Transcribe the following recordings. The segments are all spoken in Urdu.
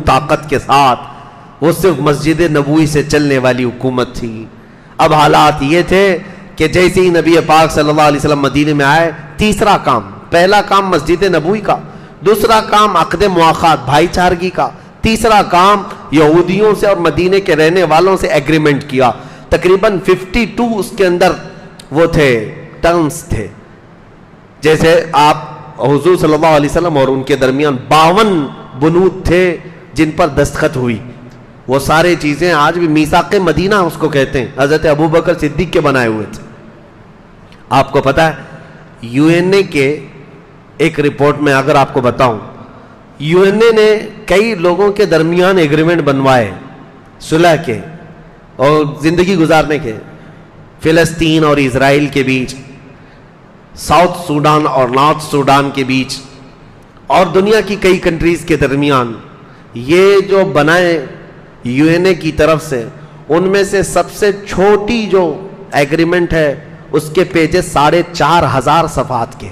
طاقت کے ساتھ، وہ صرف مسجد نبوی سے چلنے والی حکومت تھی۔ اب حالات یہ تھے کہ جیسے ہی نبی پاک صلی اللہ علیہ وسلم مدینے میں آئے، تیسرا کام، پہلا کام مسجد نبوی کا، دوسرا کام عقد مواخات بھائی چارگی کا، تیسرا کام یہودیوں سے اور مدینے کے رہنے والوں سے ایگریمنٹ کیا۔ تقریباً 52 اس کے اندر وہ تھے، ٹرمز تھے، جیسے آپ حضور صلی اللہ علیہ وسلم اور ان کے درمیان 52 بنود تھے جن پر دستخط ہوئی۔ وہ سارے چیزیں آج بھی میثاق مدینہ اس کو کہتے ہیں، حضرت ابوبکر صدیق کے بنائے ہوئے تھے۔ آپ کو پتا ہے یو این اے کے ایک رپورٹ میں اگر آپ کو بتاؤں، یو این اے نے کئی لوگوں کے درمیان ایگریمنٹ بنوائے صلح کے اور زندگی گزارنے کے، فلسطین اور اسرائیل کے بیچ، ساؤتھ سوڈان اور نارتھ سوڈان کے بیچ، اور دنیا کی کئی کنٹریز کے درمیان۔ یہ جو بنائے یو این اے کی طرف سے، ان میں سے سب سے چھوٹی جو ایگریمنٹ ہے اس کے پیجز 4,500 صفحات کے،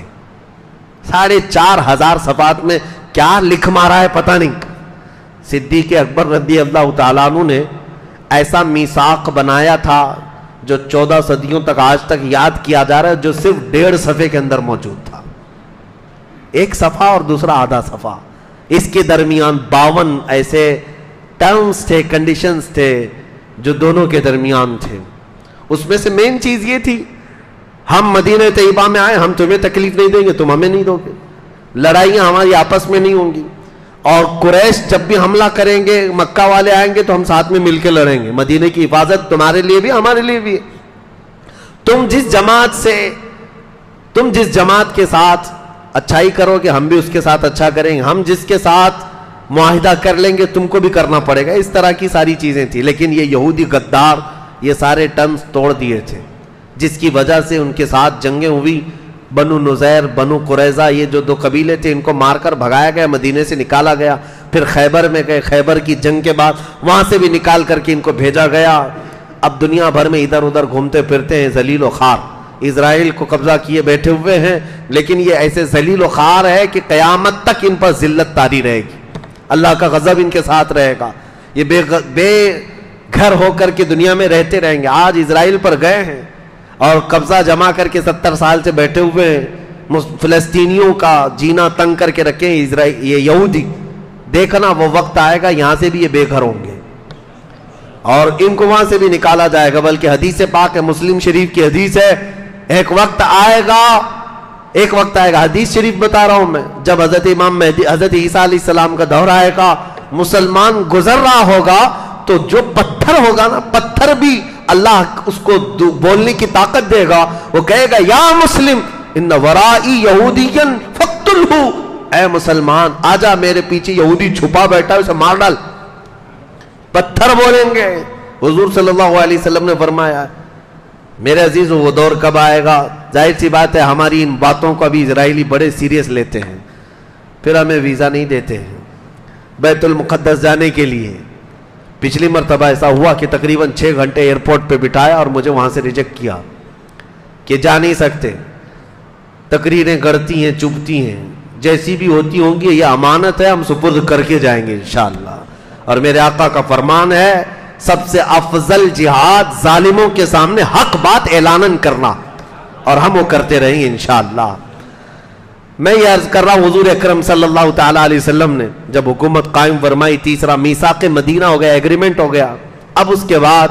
4,500 صفحات میں کیا لکھ مارا ہے پتہ نہیں۔ صدیق اکبر رضی اللہ تعالیٰ عنہ نے ایسا میثاق بنایا تھا جو 14 صدیوں تک آج تک یاد کیا جا رہا ہے، جو صرف 1.5 صفحے کے اندر موجود تھا، ایک صفحہ اور دوسرا آدھا صفحہ، اس کے درمیان 52 ایسے ٹرمز تھے، کنڈیشنز تھے جو دونوں کے درمیان تھے۔ اس میں سے مین چیز یہ تھی، ہم مدینہ طیبہ میں آئے، ہم تمہیں تکلیف نہیں دیں گے، تم ہمیں نہیں دو گے، لڑائیاں ہماری آپس میں نہیں ہوں گی، اور قریش جب بھی حملہ کریں گے، مکہ والے آئیں گے تو ہم ساتھ میں مل کے لڑیں گے، مدینہ کی حفاظت تمہارے لیے بھی ہمارے لیے بھی ہے۔ تم جس جماعت کے ساتھ اچھائی کرو گے ہم بھی اس کے ساتھ اچھا کریں گے، ہم جس کے ساتھ معاہدہ کر لیں گے تم کو بھی کرنا پڑے گا، اس طرح کی ساری چیزیں تھی۔ لیکن یہ یہودی غدار یہ سارے ٹرمز توڑ دیے تھے، جس کی وجہ سے ان کے ساتھ جنگیں ہوئی۔ بنو نذیر، بنو قریظہ، یہ جو 2 قبیلے تھے، ان کو مار کر بھگایا گیا، مدینے سے نکالا گیا۔ پھر خیبر میں گئے، خیبر کی جنگ کے بعد وہاں سے بھی نکال کر کے ان کو بھیجا گیا۔ اب دنیا بھر میں ادھر ادھر گھومتے پھرتے ہیں ذلیل و خوار، اسرائیل کو قبضہ کیے بیٹھے ہوئے ہیں، لیکن یہ ایسے ذلیل و خوار ہے کہ قیامت تک ان پر ذلت طاری رہے گی، اللہ کا غضب ان کے ساتھ رہے گا، یہ بے گھر ہو کر کے دنیا میں رہتے رہیں گے۔ آج اسرائیل پر گئے ہیں اور قبضہ جما کر کے 70 سال سے بیٹھے ہوئے ہیں، فلسطینیوں کا جینا تنگ کر کے رکھے ہیں یہ یہودی۔ دیکھنا وہ وقت آئے گا یہاں سے بھی یہ بے گھر ہوں گے اور ان کو وہاں سے بھی نکالا جائے گا۔ بلکہ حدیث پاک ہے، مسلم شریف کی حدیث ہے، ایک وقت آئے گا، حدیث شریف بتا رہا ہوں میں، جب حضرت امام مہدی، حضرت عیسیٰ علیہ السلام کا دور آئے گا، مسلمان گزر رہا ہوگا تو جو پتھر ہوگا نا، پتھر بھی اللہ اس کو بولنے کی طاقت دے گا، وہ کہے گا یا مسلم ان ورائی یہودیا فقتلہ، اے مسلمان آجا میرے پیچھے یہودی چھپا بیٹھا ہے، اسے مار ڈال۔ پتھر بولیں گے۔ حضور صلی اللہ علیہ وسلم نے فرمایا میرے عزیز وہ دور کب آئے گا؟ ظاہر سی بات ہے ہماری ان باتوں کو ابھی اسرائیلی بڑے سیریس لیتے ہیں، پھر ہمیں ویزا نہیں دیتے ہیں بیت المقدس جانے کے لیے۔ پچھلی مرتبہ ایسا ہوا کہ تقریباً 6 گھنٹے ایئرپورٹ پہ بٹھایا اور مجھے وہاں سے ریجیکٹ کیا کہ جا نہیں سکتے، تقریریں گڑتی ہیں، چبھتی ہیں، جیسی بھی ہوتی ہوں گی یہ امانت ہے، ہم سپرد کر کے جائیں گے انشاءاللہ۔ اور میرے آقا کا فرمان ہے سب سے افضل جہاد ظالموں کے سامنے حق بات اعلاناً کرنا، اور ہم وہ کرتے رہیں گے انشاءاللہ۔ میں یہ عرض کر رہا ہوں حضور اکرم صلی اللہ تعالیٰ علیہ وسلم نے جب حکومت قائم فرمائی، تیسرا میثاق مدینہ ہو گیا، ایگریمنٹ ہو گیا۔ اب اس کے بعد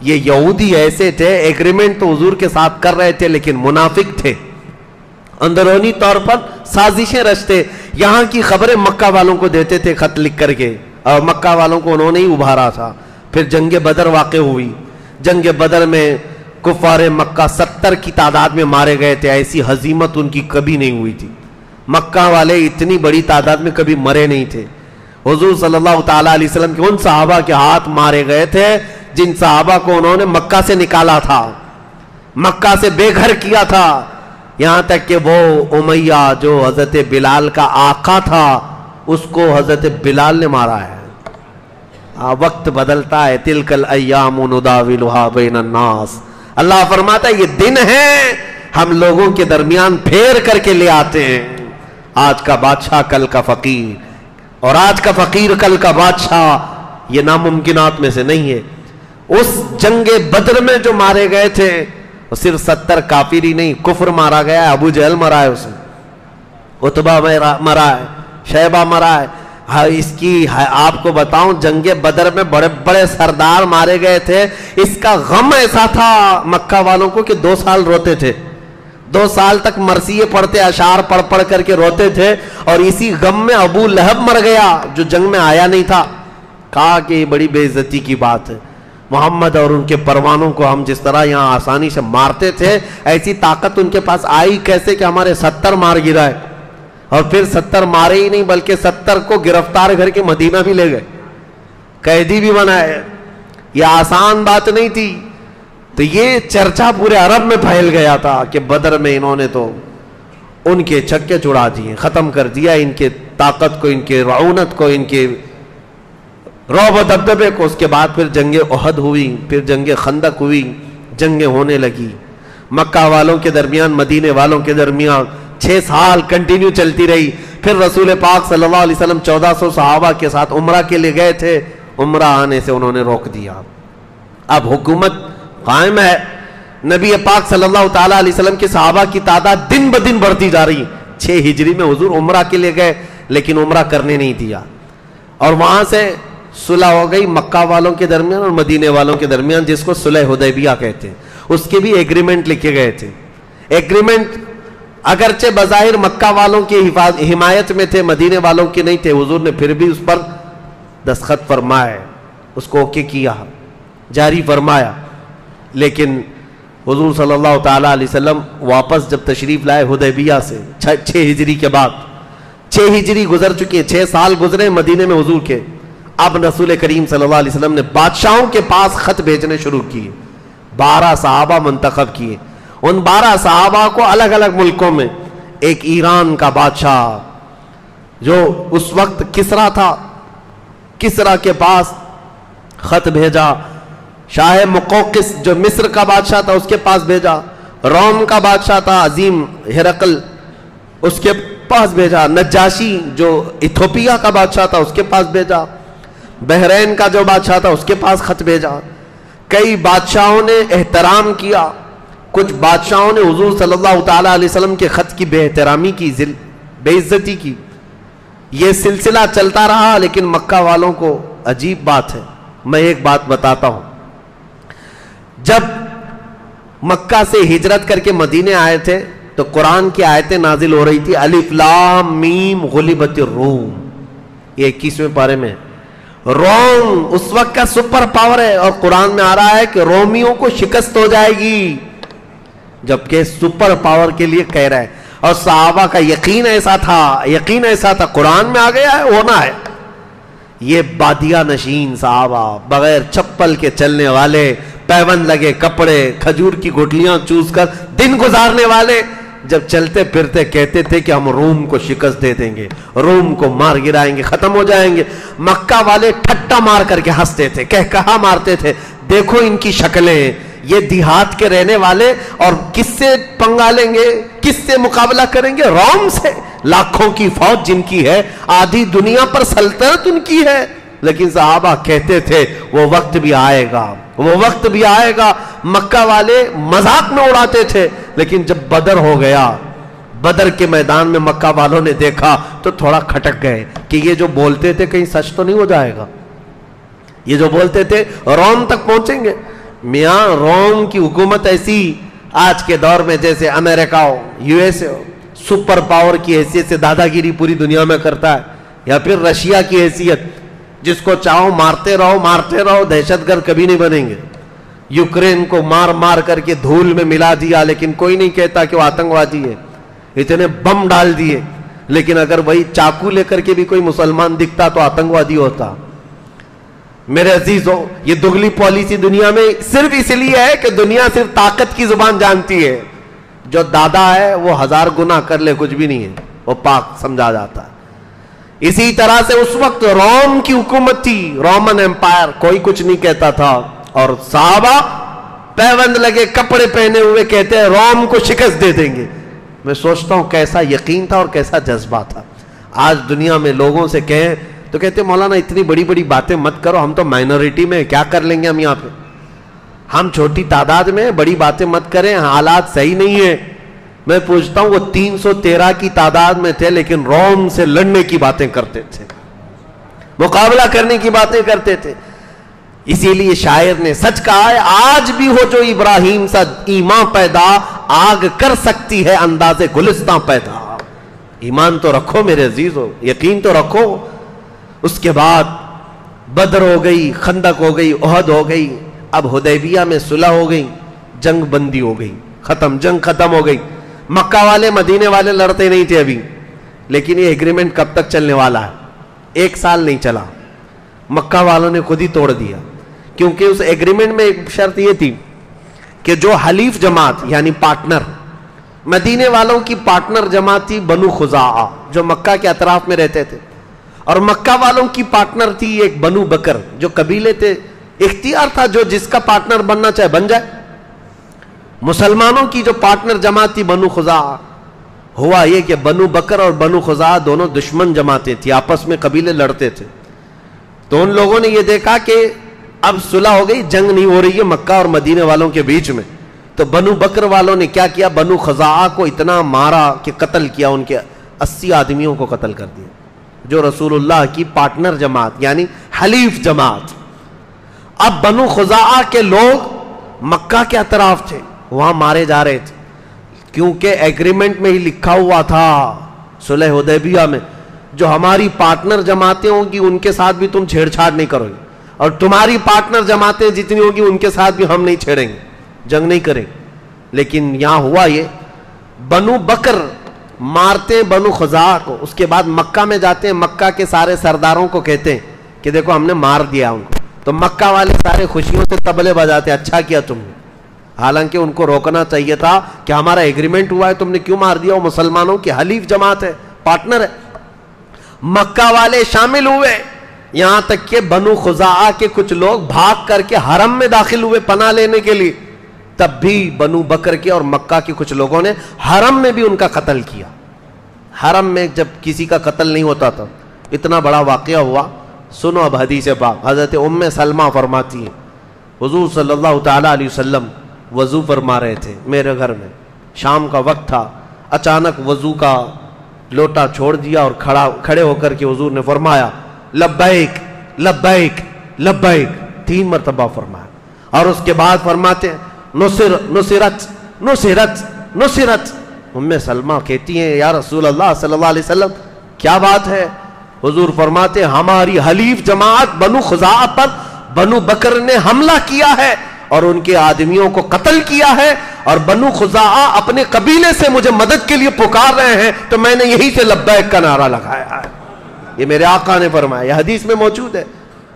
یہ یہودی ایسے تھے، ایگریمنٹ تو حضور کے ساتھ کر رہے تھے لیکن منافق تھے، اندرونی طور پر سازشیں رچتے، یہاں کی خبریں مکہ والوں کو دیتے تھے خط لکھ کر کے، اور مکہ والوں کو انہوں نے ہی ابھارا تھا۔ پھر جنگ بدر واقع ہوئی، جنگ بدر میں کفار مکہ 70 کی تعداد میں مارے گئے تھے، ایسی ہزیمت ان کی کبھی نہیں ہوئی تھی، مکہ والے اتنی بڑی تعداد میں کبھی مرے نہیں تھے۔ حضور صلی اللہ تعالیٰ علیہ وسلم کے ان صحابہ کے ہاتھ مارے گئے تھے جن صحابہ کو انہوں نے مکہ سے نکالا تھا، مکہ سے بے گھر کیا تھا، یہاں تک کہ وہ امیہ جو حضرت بلال کا آقا تھا اس کو حضرت بلال نے مارا ہے۔ وقت بدلتا ہے، تلک الایام نداولها بین الناس، اللہ فرماتا ہے یہ دن ہے ہم لوگوں کے درمیان پھیر کر کے لے آتے ہیں، آج کا بادشاہ کل کا فقیر، اور آج کا فقیر کل کا بادشاہ، یہ ناممکنات میں سے نہیں ہے۔ اس جنگ بدر میں جو مارے گئے تھے وہ صرف 70 کافر ہی نہیں، کفر مارا گیا ہے، ابو جہل مرا ہے، اس میں عتبہ مرا ہے، شیبہ مرا ہے۔ اس کی آپ کو بتاؤں، جنگ بدر میں بڑے بڑے سردار مارے گئے تھے۔ اس کا غم ایسا تھا مکہ والوں کو کہ 2 سال روتے تھے، 2 سال تک مرثیے پڑھتے، اشعار پڑھ پڑھ کر کے روتے تھے۔ اور اسی غم میں ابو لہب مر گیا جو جنگ میں آیا نہیں تھا۔ کہا کہ یہ بڑی بے عزتی کی بات ہے، محمد اور ان کے پروانوں کو ہم جس طرح یہاں آسانی سے مارتے تھے، ایسی طاقت ان کے پاس آئی کیسے کہ ہمارے 70 مار گرائے؟ اور پھر 70 مارے ہی نہیں بلکہ 70 کو گرفتار کر کے مدینہ بھی لے گئے، قیدی بھی بنائے۔ یہ آسان بات نہیں تھی۔ تو یہ چرچا پورے عرب میں پھیل گیا تھا کہ بدر میں انہوں نے تو ان کے چھکے چھڑا دیے، ختم کر دیا ان کے طاقت کو، ان کے رعونت کو، ان کے رعب و دبدبے کو۔ اس کے بعد پھر جنگ احد ہوئی، پھر جنگ خندق ہوئی، جنگیں ہونے لگی مکہ والوں کے درمیان، مدینے والوں کے درمیان، 6 سال کنٹینیو چلتی رہی۔ پھر رسول پاک صلی اللہ علیہ وسلم 1400 صحابہ کے ساتھ عمرہ کے لیے گئے تھے، عمرہ آنے سے انہوں نے روک دیا۔ اب حکومت قائم ہے، نبی پاک صلی اللہ تعالیٰ علیہ وسلم کے صحابہ کی تعداد دن بدن بڑھتی جا رہی۔ 6 ہجری میں حضور عمرہ کے لیے گئے لیکن عمرہ کرنے نہیں دیا، اور وہاں سے صلح ہو گئی مکہ والوں کے درمیان اور مدینے والوں کے درمیان، جس کو صلح حدیبیہ کہتے ہیں۔ اس کے بھی ایگریمنٹ لکھے گئے تھے۔ ایگریمنٹ اگرچہ بظاہر مکہ والوں کی حمایت میں تھے، مدینے والوں کی نہیں تھے، حضور نے پھر بھی اس پر دستخط فرمائے، اس کو اوکے کیا، جاری فرمایا۔ لیکن حضور صلی اللہ تعالیٰ علیہ وسلم واپس جب تشریف لائے حدیبیہ سے 6 ہجری کے بعد، 6 ہجری گزر چکی ہے، 6 سال گزرے مدینے میں حضور کے۔ اب رسول کریم صلی اللہ علیہ وسلم نے بادشاہوں کے پاس خط بھیجنے شروع کیے، 12 صحابہ منتخب کیے۔ ان 12 صحابہ کو الگ الگ ملکوں میں، ایک ایران کا بادشاہ جو اس وقت کسرا تھا، کسرا کے پاس خط بھیجا، شاہ مقوقس جو مصر کا بادشاہ تھا اس کے پاس بھیجا، روم کا بادشاہ تھا عظیم ہرقل اس کے پاس بھیجا، نجاشی جو ایتھوپیا کا بادشاہ تھا اس کے پاس بھیجا، بحرین کا جو بادشاہ تھا اس کے پاس خط بھیجا۔ کئی بادشاہوں نے احترام کیا، کچھ بادشاہوں نے حضور صلی اللہ تعالیٰ علیہ وسلم کے خط کی بے احترامی کی، بے عزتی کی۔ یہ سلسلہ چلتا رہا، لیکن مکہ والوں کو عجیب بات ہے، میں ایک بات بتاتا ہوں۔ جب مکہ سے ہجرت کر کے مدینے آئے تھے تو قرآن کی آیتیں نازل ہو رہی تھی، الف لام میم غلبت الروم، یہ 21ویں پارے میں۔ روم اس وقت کا سپر پاور ہے، اور قرآن میں آ رہا ہے کہ رومیوں کو شکست ہو جائے گی، جبکہ سپر پاور کے لیے کہہ رہا ہے۔ اور صحابہ کا یقین ایسا تھا، قرآن میں آ گیا ہے، ہونا ہے۔ یہ بادیہ نشین صحابہ، بغیر چپل کے چلنے والے، پیوند لگے کپڑے، کھجور کی گٹلیاں چوس کر دن گزارنے والے، جب چلتے پھرتے کہتے تھے کہ ہم روم کو شکست دے دیں گے، روم کو مار گرائیں گے، ختم ہو جائیں گے۔ مکہ والے ٹھٹا مار کر کے ہنستے تھے، کہا مارتے تھے، دیکھو ان کی شکلیں، یہ دیہات کے رہنے والے، اور کس سے پنگا لیں گے، کس سے مقابلہ کریں گے؟ روم سے، لاکھوں کی فوج جن کی ہے، آدھی دنیا پر سلطنت ان کی ہے۔ لیکن صحابہ کہتے تھے وہ وقت بھی آئے گا، وہ وقت بھی آئے گا۔ مکہ والے مذاق میں اڑاتے تھے، لیکن جب بدر ہو گیا، بدر کے میدان میں مکہ والوں نے دیکھا تو تھوڑا کھٹک گئے کہ یہ جو بولتے تھے کہیں سچ تو نہیں ہو جائے گا، یہ جو بولتے تھے روم تک پہنچیں گے۔ میاں روم کی حکومت ایسی آج کے دور میں جیسے امریکہ ہو، یو ایس اے ہو، سپر پاور کی حیثیت سے دادا گیری پوری دنیا میں کرتا ہے، یا پھر رشیا کی حیثیت، جس کو چاہو مارتے رہو، دہشت گرد کبھی نہیں بنیں گے۔ یوکرین کو مار مار کر کے دھول میں ملا دیا، لیکن کوئی نہیں کہتا کہ وہ آتنکوادی ہے، اتنے بم ڈال دیے، لیکن اگر وہی چاقو لے کر کے بھی کوئی مسلمان دکھتا تو آتنکوادی ہوتا۔ میرے عزیزو، یہ دگلی پالیسی دنیا میں صرف اس لیے ہے کہ دنیا صرف طاقت کی زبان جانتی ہے، جو دادا ہے وہ 1000 گناہ کر لے کچھ بھی نہیں ہے، وہ پاک سمجھا جاتا ہے۔ اسی طرح سے اس وقت روم کی حکومت تھی، رومن امپائر، کوئی کچھ نہیں کہتا تھا، اور صحابہ پیوند لگے کپڑے پہنے ہوئے کہتے ہیں روم کو شکست دے دیں گے۔ میں سوچتا ہوں کیسا یقین تھا اور کیسا جذبہ تھا۔ آج دنیا میں لوگوں سے کہیں تو کہتے مولانا اتنی بڑی بڑی باتیں مت کرو, ہم تو مائنورٹی میں, کیا کر لیں گے ہم یہاں پہ, ہم چھوٹی تعداد میں, بڑی باتیں مت کریں, حالات صحیح نہیں ہے. میں پوچھتا ہوں وہ 313 کی تعداد میں تھے لیکن روم سے لڑنے کی باتیں کرتے تھے, مقابلہ کرنے کی باتیں کرتے تھے. اسی لیے شاعر نے سچ کہا ہے, آج بھی ہو جو ابراہیم سا ایمان پیدا, آگ کر سکتی ہے انداز گلستان پیدا. ایمان تو رکھو میرے عزیزو, یقین تو رکھو. اس کے بعد بدر ہو گئی, خندق ہو گئی, احد ہو گئی, اب حدیبیہ میں صلح ہو گئی, جنگ بندی ہو گئی, ختم, جنگ ختم ہو گئی. مکہ والے مدینے والے لڑتے نہیں تھے ابھی, لیکن یہ ایگریمنٹ کب تک چلنے والا ہے؟ 1 سال نہیں چلا, مکہ والوں نے خود ہی توڑ دیا. کیونکہ اس ایگریمنٹ میں ایک شرط یہ تھی کہ جو حلیف جماعت یعنی پارٹنر, مدینے والوں کی پارٹنر جماعت تھی بنو خزاعہ جو مکہ کے اطراف میں رہتے تھے, اور مکہ والوں کی پارٹنر تھی ایک بنو بکر جو قبیلے تھے. اختیار تھا جو جس کا پارٹنر بننا چاہے بن جائے. مسلمانوں کی جو پارٹنر جماعت تھی بنو خزاعہ, ہوا یہ کہ بنو بکر اور بنو خزاعہ دونوں دشمن جماعتیں تھی, آپس میں قبیلے لڑتے تھے. تو ان لوگوں نے یہ دیکھا کہ اب صلح ہو گئی, جنگ نہیں ہو رہی ہے مکہ اور مدینے والوں کے بیچ میں, تو بنو بکر والوں نے کیا کیا, بنو خزاعہ کو اتنا مارا کہ قتل کیا, ان کے 80 آدمیوں کو قتل کر دیا, جو رسول اللہ کی پارٹنر جماعت یعنی حلیف جماعت. اب بنو خزاعہ کے لوگ مکہ کے اطراف تھے, وہاں مارے جا رہے تھے, کیونکہ ایگریمنٹ میں ہی لکھا ہوا تھا صلح حدیبیہ میں, جو ہماری پارٹنر جماعتیں ہوں گی ان کے ساتھ بھی تم چھیڑ چھاڑ نہیں کرو گے, اور تمہاری پارٹنر جماعتیں جتنی ہوگی ان کے ساتھ بھی ہم نہیں چھیڑیں گے, جنگ نہیں کریں. لیکن یہاں ہوا یہ, بنو بکر مارتے ہیں بنو خزاعہ کو, اس کے بعد مکہ میں جاتے ہیں, مکہ کے سارے سرداروں کو کہتے ہیں کہ دیکھو ہم نے مار دیا ان کو. تو مکہ والے سارے خوشیوں سے طبلے بجاتے, اچھا کیا تم نے, حالانکہ ان کو روکنا چاہیے تھا کہ ہمارا ایگریمنٹ ہوا ہے, تم نے کیوں مار دیا, وہ مسلمانوں کی حلیف جماعت ہے, پارٹنر ہے. مکہ والے شامل ہوئے, یہاں تک کہ بنو خزاعہ کے کچھ لوگ بھاگ کر کے حرم میں داخل ہوئے پناہ لینے کے لیے, تب بھی بنو بکر کے اور مکہ کے کچھ لوگوں نے حرم میں بھی ان کا قتل کیا. حرم میں جب کسی کا قتل نہیں ہوتا تھا, اتنا بڑا واقعہ ہوا. سنو اب حدیث پاک. حضرت ام سلمہ فرماتی ہیں حضور صلی اللہ تعالی علیہ وسلم وضو فرما رہے تھے میرے گھر میں, شام کا وقت تھا, اچانک وضو کا لوٹا چھوڑ دیا اور کھڑے ہو کر کے حضور نے فرمایا لبیک لبیک لبیک 3 مرتبہ فرمایا, اور اس کے بعد فرماتے ہیں نصرت نصرت نصرت. ام سلمہ کہتی ہیں یا رسول اللہ صلی اللہ علیہ وسلم کیا بات ہے؟ حضور فرماتے ہیں ہماری حلیف جماعت بنو خزاعہ پر بنو بکر نے حملہ کیا ہے اور ان کے آدمیوں کو قتل کیا ہے, اور بنو خزاعہ اپنے قبیلے سے مجھے مدد کے لیے پکار رہے ہیں, تو میں نے یہی سے لبیک کا نعرہ لگایا ہے. یہ میرے آقا نے فرمایا, یہ حدیث میں موجود ہے.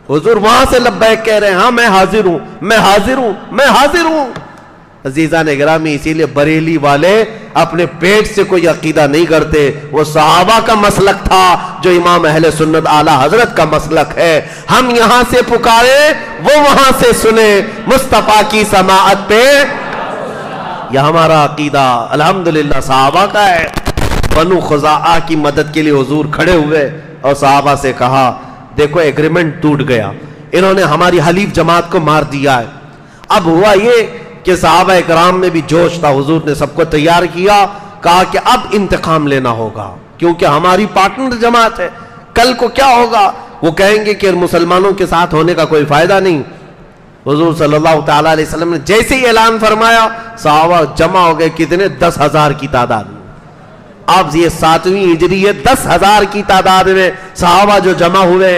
حضور وہاں سے لبیک کہہ رہے ہیں, ہاں میں حاضر ہوں, میں حاضر ہوں, میں حاضر ہوں. عزیزان گرامی, اسی لیے بریلی والے اپنے پیٹ سے کوئی عقیدہ نہیں کرتے, وہ صحابہ کا مسلک تھا جو امام اہل سنت اعلی حضرت کا مسلک ہے. ہم یہاں سے پکارے, وہ وہاں سے سنے, مصطفیٰ کی سماعت پہ یہ ہمارا عقیدہ الحمدللہ صحابہ کا ہے. بنو خزاعہ کی مدد کے لیے حضور کھڑے ہوئے اور صحابہ سے کہا دیکھو ایگریمنٹ ٹوٹ گیا, انہوں نے ہماری حلیف جماعت کو مار دیا ہے. اب ہوا یہ کہ صحابہ اکرام میں بھی جوش تھا, حضور نے سب کو تیار کیا, کہا کہ اب انتقام لینا ہوگا کیونکہ ہماری پارٹنر جماعت ہے, کل کو کیا ہوگا, وہ کہیں گے کہ مسلمانوں کے ساتھ ہونے کا کوئی فائدہ نہیں. حضور صلی اللہ تعالی علیہ وسلم نے جیسے ہی اعلان فرمایا, صحابہ جمع ہو گئے, کتنے 10,000 کی تعداد میں. اب یہ 7ویں ہجری ہے, 10,000 کی تعداد میں صحابہ جو جمع ہوئے,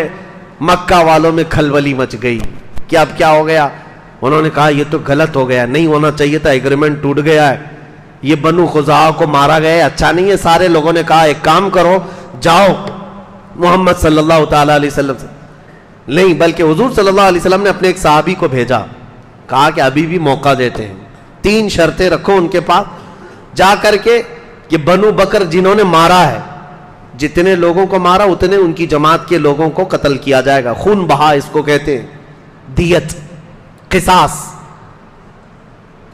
مکہ والوں میں کھلبلی مچ گئی کہ اب کیا ہو گیا. انہوں نے کہا یہ تو غلط ہو گیا, نہیں ہونا چاہیے تھا, ایگریمنٹ ٹوٹ گیا ہے, یہ بنو خزاعہ کو مارا گیا ہے, اچھا نہیں ہے. سارے لوگوں نے کہا ایک کام کرو, جاؤ محمد صلی اللہ تعالی علیہ وسلم سے, نہیں بلکہ حضور صلی اللہ علیہ وسلم نے اپنے ایک صحابی کو بھیجا, کہا کہ ابھی بھی موقع دیتے ہیں, 3 شرطیں رکھو ان کے پاس, جا کر کے کہ بنو بکر جنہوں نے مارا ہے, جتنے لوگوں کو مارا اتنے ان کی جماعت کے لوگوں کو قتل کیا جائے گا. خون بہا اس کو کہتے ہیں, دیت, قصاص.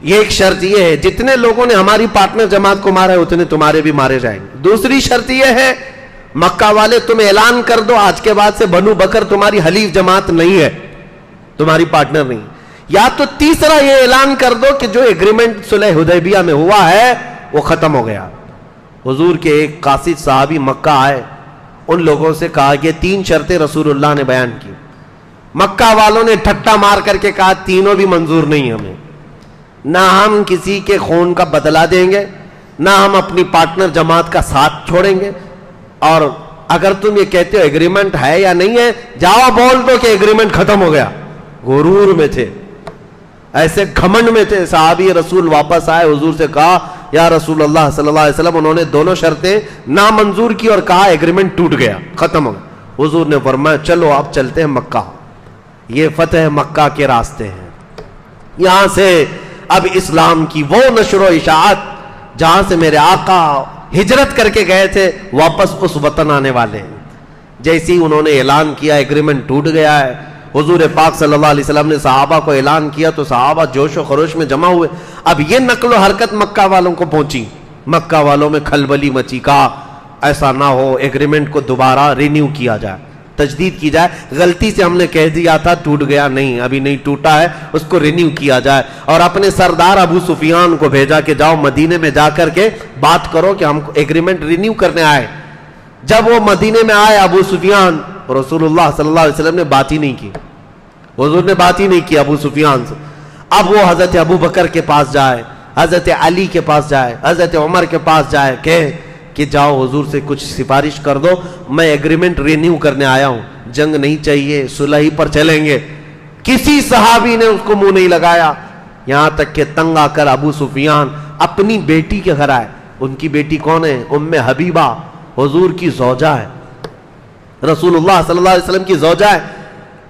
یہ ایک شرط یہ ہے, جتنے لوگوں نے ہماری پارٹنر جماعت کو مارا ہے اتنے تمہارے بھی مارے جائیں گے. دوسری شرط یہ ہے مکہ والے تم اعلان کر دو آج کے بعد سے بنو بکر تمہاری حلیف جماعت نہیں ہے, تمہاری پارٹنر نہیں. یا تو تیسرا یہ اعلان کر دو کہ جو ایگریمنٹ صلح حدیبیہ میں ہوا ہے وہ ختم ہو گیا. حضور کے ایک قاصد صحابی مکہ آئے, ان لوگوں سے کہا کہ 3 شرطیں رسول اللہ نے بیان کی. مکہ والوں نے ٹھٹا مار کر کے کہا تینوں بھی منظور نہیں ہمیں, نہ ہم کسی کے خون کا بدلہ دیں گے, نہ ہم اپنی پارٹنر جماعت کا ساتھ چھوڑیں گے, اور اگر تم یہ کہتے ہو ایگریمنٹ ہے یا نہیں ہے جاؤ بول دو کہ ایگریمنٹ ختم ہو گیا. غرور میں تھے, ایسے گھمنڈ میں تھے. صحابی رسول واپس آئے, حضور سے کہا یا رسول اللہ صلی اللہ علیہ وسلم انہوں نے دونوں شرطیں نامنظور کی اور کہا ایگریمنٹ ٹوٹ گیا, ختم ہو گیا. حضور نے فرمایا چلو آپ چلتے ہیں مکہ, یہ فتح مکہ کے راستے ہیں. یہاں سے اب اسلام کی وہ نشر و اشاعت جہاں سے میرے آقا ہجرت کر کے گئے تھے واپس اس وطن آنے والے ہیں. جیسے ہی انہوں نے اعلان کیا ایگریمنٹ ٹوٹ گیا ہے, حضور پاک صلی اللہ علیہ وسلم نے صحابہ کو اعلان کیا تو صحابہ جوش و خروش میں جمع ہوئے. اب یہ نقل و حرکت مکہ والوں کو پہنچی, مکہ والوں میں کھلبلی مچی. کہا ایسا نہ ہو ایگریمنٹ کو دوبارہ رینیو کیا جائے, تجدید کی جائے. غلطی سے ہم نے کہہ دیا تھا ٹوٹ گیا, نہیں ابھی نہیں ٹوٹا ہے, اس کو رینیو کیا جائے. اور اپنے سردار ابو سفیان کو بھیجا کہ جاؤ مدینے میں جا کر کے بات کرو کہ ہم ایگریمنٹ رینیو کرنے آئے. جب وہ مدینے میں آئے ابو سفیان, رسول اللہ صلی اللہ علیہ وسلم نے بات ہی نہیں کی, حضور نے بات ہی نہیں کی ابو سفیان سے. اب وہ حضرت ابو بکر کے پاس جائے, حضرت علی کے پاس جائے, حضرت عمر کے پاس جائے, کہ جاؤ حضور سے کچھ سفارش کر دو, میں ایگریمنٹ رینیو کرنے آیا ہوں, جنگ نہیں چاہیے, صلح ہی پر چلیں گے. کسی صحابی نے اس کو منہ نہیں لگایا, یہاں تک کہ تنگ آ کر ابو سفیان اپنی بیٹی کے گھر آئے. ان کی بیٹی کون ہے؟ ام حبیبہ, حضور کی زوجہ ہے, رسول اللہ صلی اللہ علیہ وسلم کی زوجہ ہے.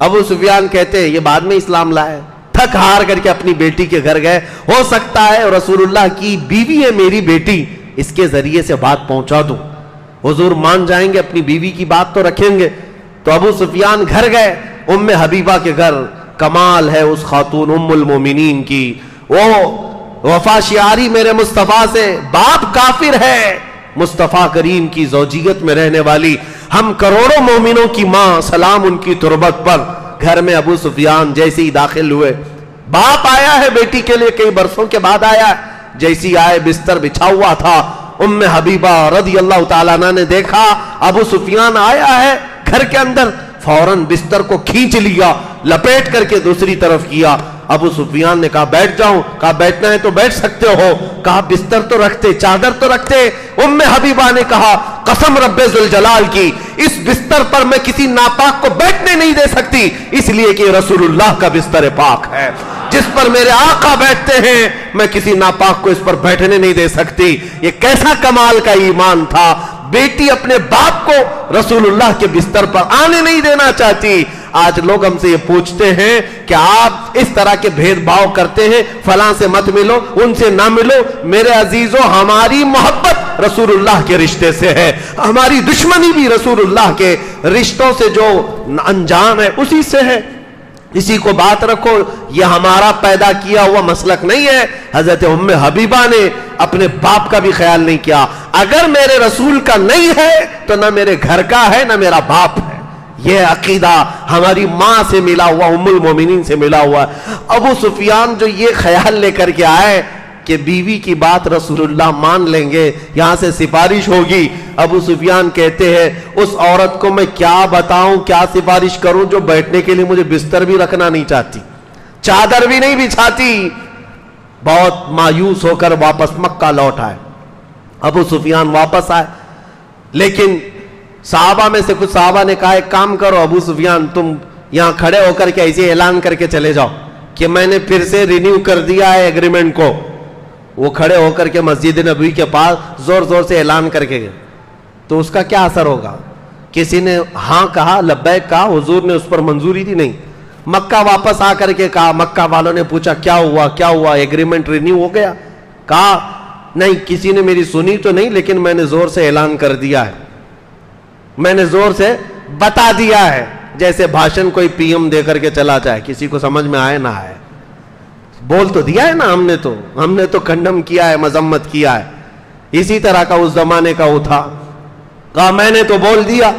ابو سفیان کہتے ہیں یہ بعد میں اسلام لائے. تھک ہار کر کے اپنی بیٹی کے گھر گئے, ہو سکتا ہے رسول اللہ کی بیوی ہے میری بیٹی, اس کے ذریعے سے بات پہنچا دوں, حضور مان جائیں گے, اپنی بیوی کی بات تو رکھیں گے. تو ابو سفیان گھر گئے ام حبیبہ کے گھر. کمال ہے اس خاتون ام المومنین کی, وہ وفا شعاری میرے مصطفیٰ سے, باپ کافر ہے, مصطفیٰ کریم کی زوجیت میں رہنے والی, ہم کروڑوں مومنوں کی ماں, سلام ان کی تربت پر. گھر میں ابو سفیان جیسے ہی داخل ہوئے, باپ آیا ہے بیٹی کے لیے, کئی برسوں کے بعد آیا ہے. جیسی آئے بستر بچھا ہوا تھا, ام حبیبہ رضی اللہ تعالیٰ عنہ نے دیکھا ابو سفیان آیا ہے گھر کے اندر, فوراً بستر کو کھینچ لیا, لپیٹ کر کے دوسری طرف کیا. ابو سفیان نے کہا بیٹھ جاؤں, کہا بیٹھنا ہے تو بیٹھ سکتے ہو, کہا بستر تو رکھتے, چادر تو رکھتے. ام حبیبہ نے کہا قسم رب ذوالجلال کی, اس بستر پر میں کسی ناپاک کو بیٹھنے نہیں دے سکتی, اس لیے کہ رسول اللہ کا بستر پاک ہے, جس پر میرے آقا بیٹھتے ہیں میں کسی ناپاک کو اس پر بیٹھنے نہیں دے سکتی. یہ کیسا کمال کا ایمان تھا, بیٹی اپنے باپ کو رسول اللہ کے بستر پر آنے نہیں دینا چاہتی. آج لوگ ہم سے یہ پوچھتے ہیں کہ آپ اس طرح کے بھید بھاؤ کرتے ہیں, فلاں سے مت ملو, ان سے نہ ملو. میرے عزیزوں, ہماری محبت رسول اللہ کے رشتے سے ہے, ہماری دشمنی بھی رسول اللہ کے رشتوں سے جو انجام ہے اسی سے ہے. اسی کو بات رکھو, یہ ہمارا پیدا کیا ہوا مسلک نہیں ہے. حضرت ام حبیبہ نے اپنے باپ کا بھی خیال نہیں کیا. اگر میرے رسول کا نہیں ہے تو نہ میرے گھر کا ہے نہ میرا باپ ہے. یہ عقیدہ ہماری ماں سے ملا ہوا, ام المومنین سے ملا ہوا. ابو سفیان جو یہ خیال لے کر کے آئے کہ بیوی کی بات رسول اللہ مان لیں گے, یہاں سے سفارش ہوگی. ابو سفیان کہتے ہیں اس عورت کو میں کیا بتاؤں, کیا سفارش کروں جو بیٹھنے کے لیے مجھے بستر بھی رکھنا نہیں چاہتی, چادر بھی نہیں بچھاتی. بہت مایوس ہو کر واپس مکہ لوٹ آئے. ابو سفیان واپس آئے, لیکن صحابہ میں سے کچھ صحابہ نے کہا ایک کام کرو ابو سفیان, تم یہاں کھڑے ہو کر کے ایسے اعلان کر کے چلے جاؤ کہ میں نے پھر سے رینیو کر دیا ہے ایگریمنٹ کو. وہ کھڑے ہو کر کے مسجد نبوی کے پاس زور زور سے اعلان کر کے گئے. تو اس کا کیا اثر ہوگا؟ کسی نے ہاں کہا, لبیک کہا, حضور نے اس پر منظوری دی نہیں. مکہ واپس آ کر کے کہا, مکہ والوں نے پوچھا کیا ہوا کیا ہوا, ایگریمنٹ رینیو ہو گیا؟ کہا نہیں, کسی نے میری سنی تو نہیں, لیکن میں نے زور سے اعلان کر دیا ہے, میں نے زور سے بتا دیا ہے. جیسے بھاشن کوئی پی ایم دے کر کے چلا جائے, کسی کو سمجھ میں آئے نہ آئے, بول تو دیا ہے نا, ہم نے تو کنڈم کیا ہے, مذمت کیا ہے. اسی طرح کا اس زمانے کا وہ تھا. کہا میں نے تو بول دیا.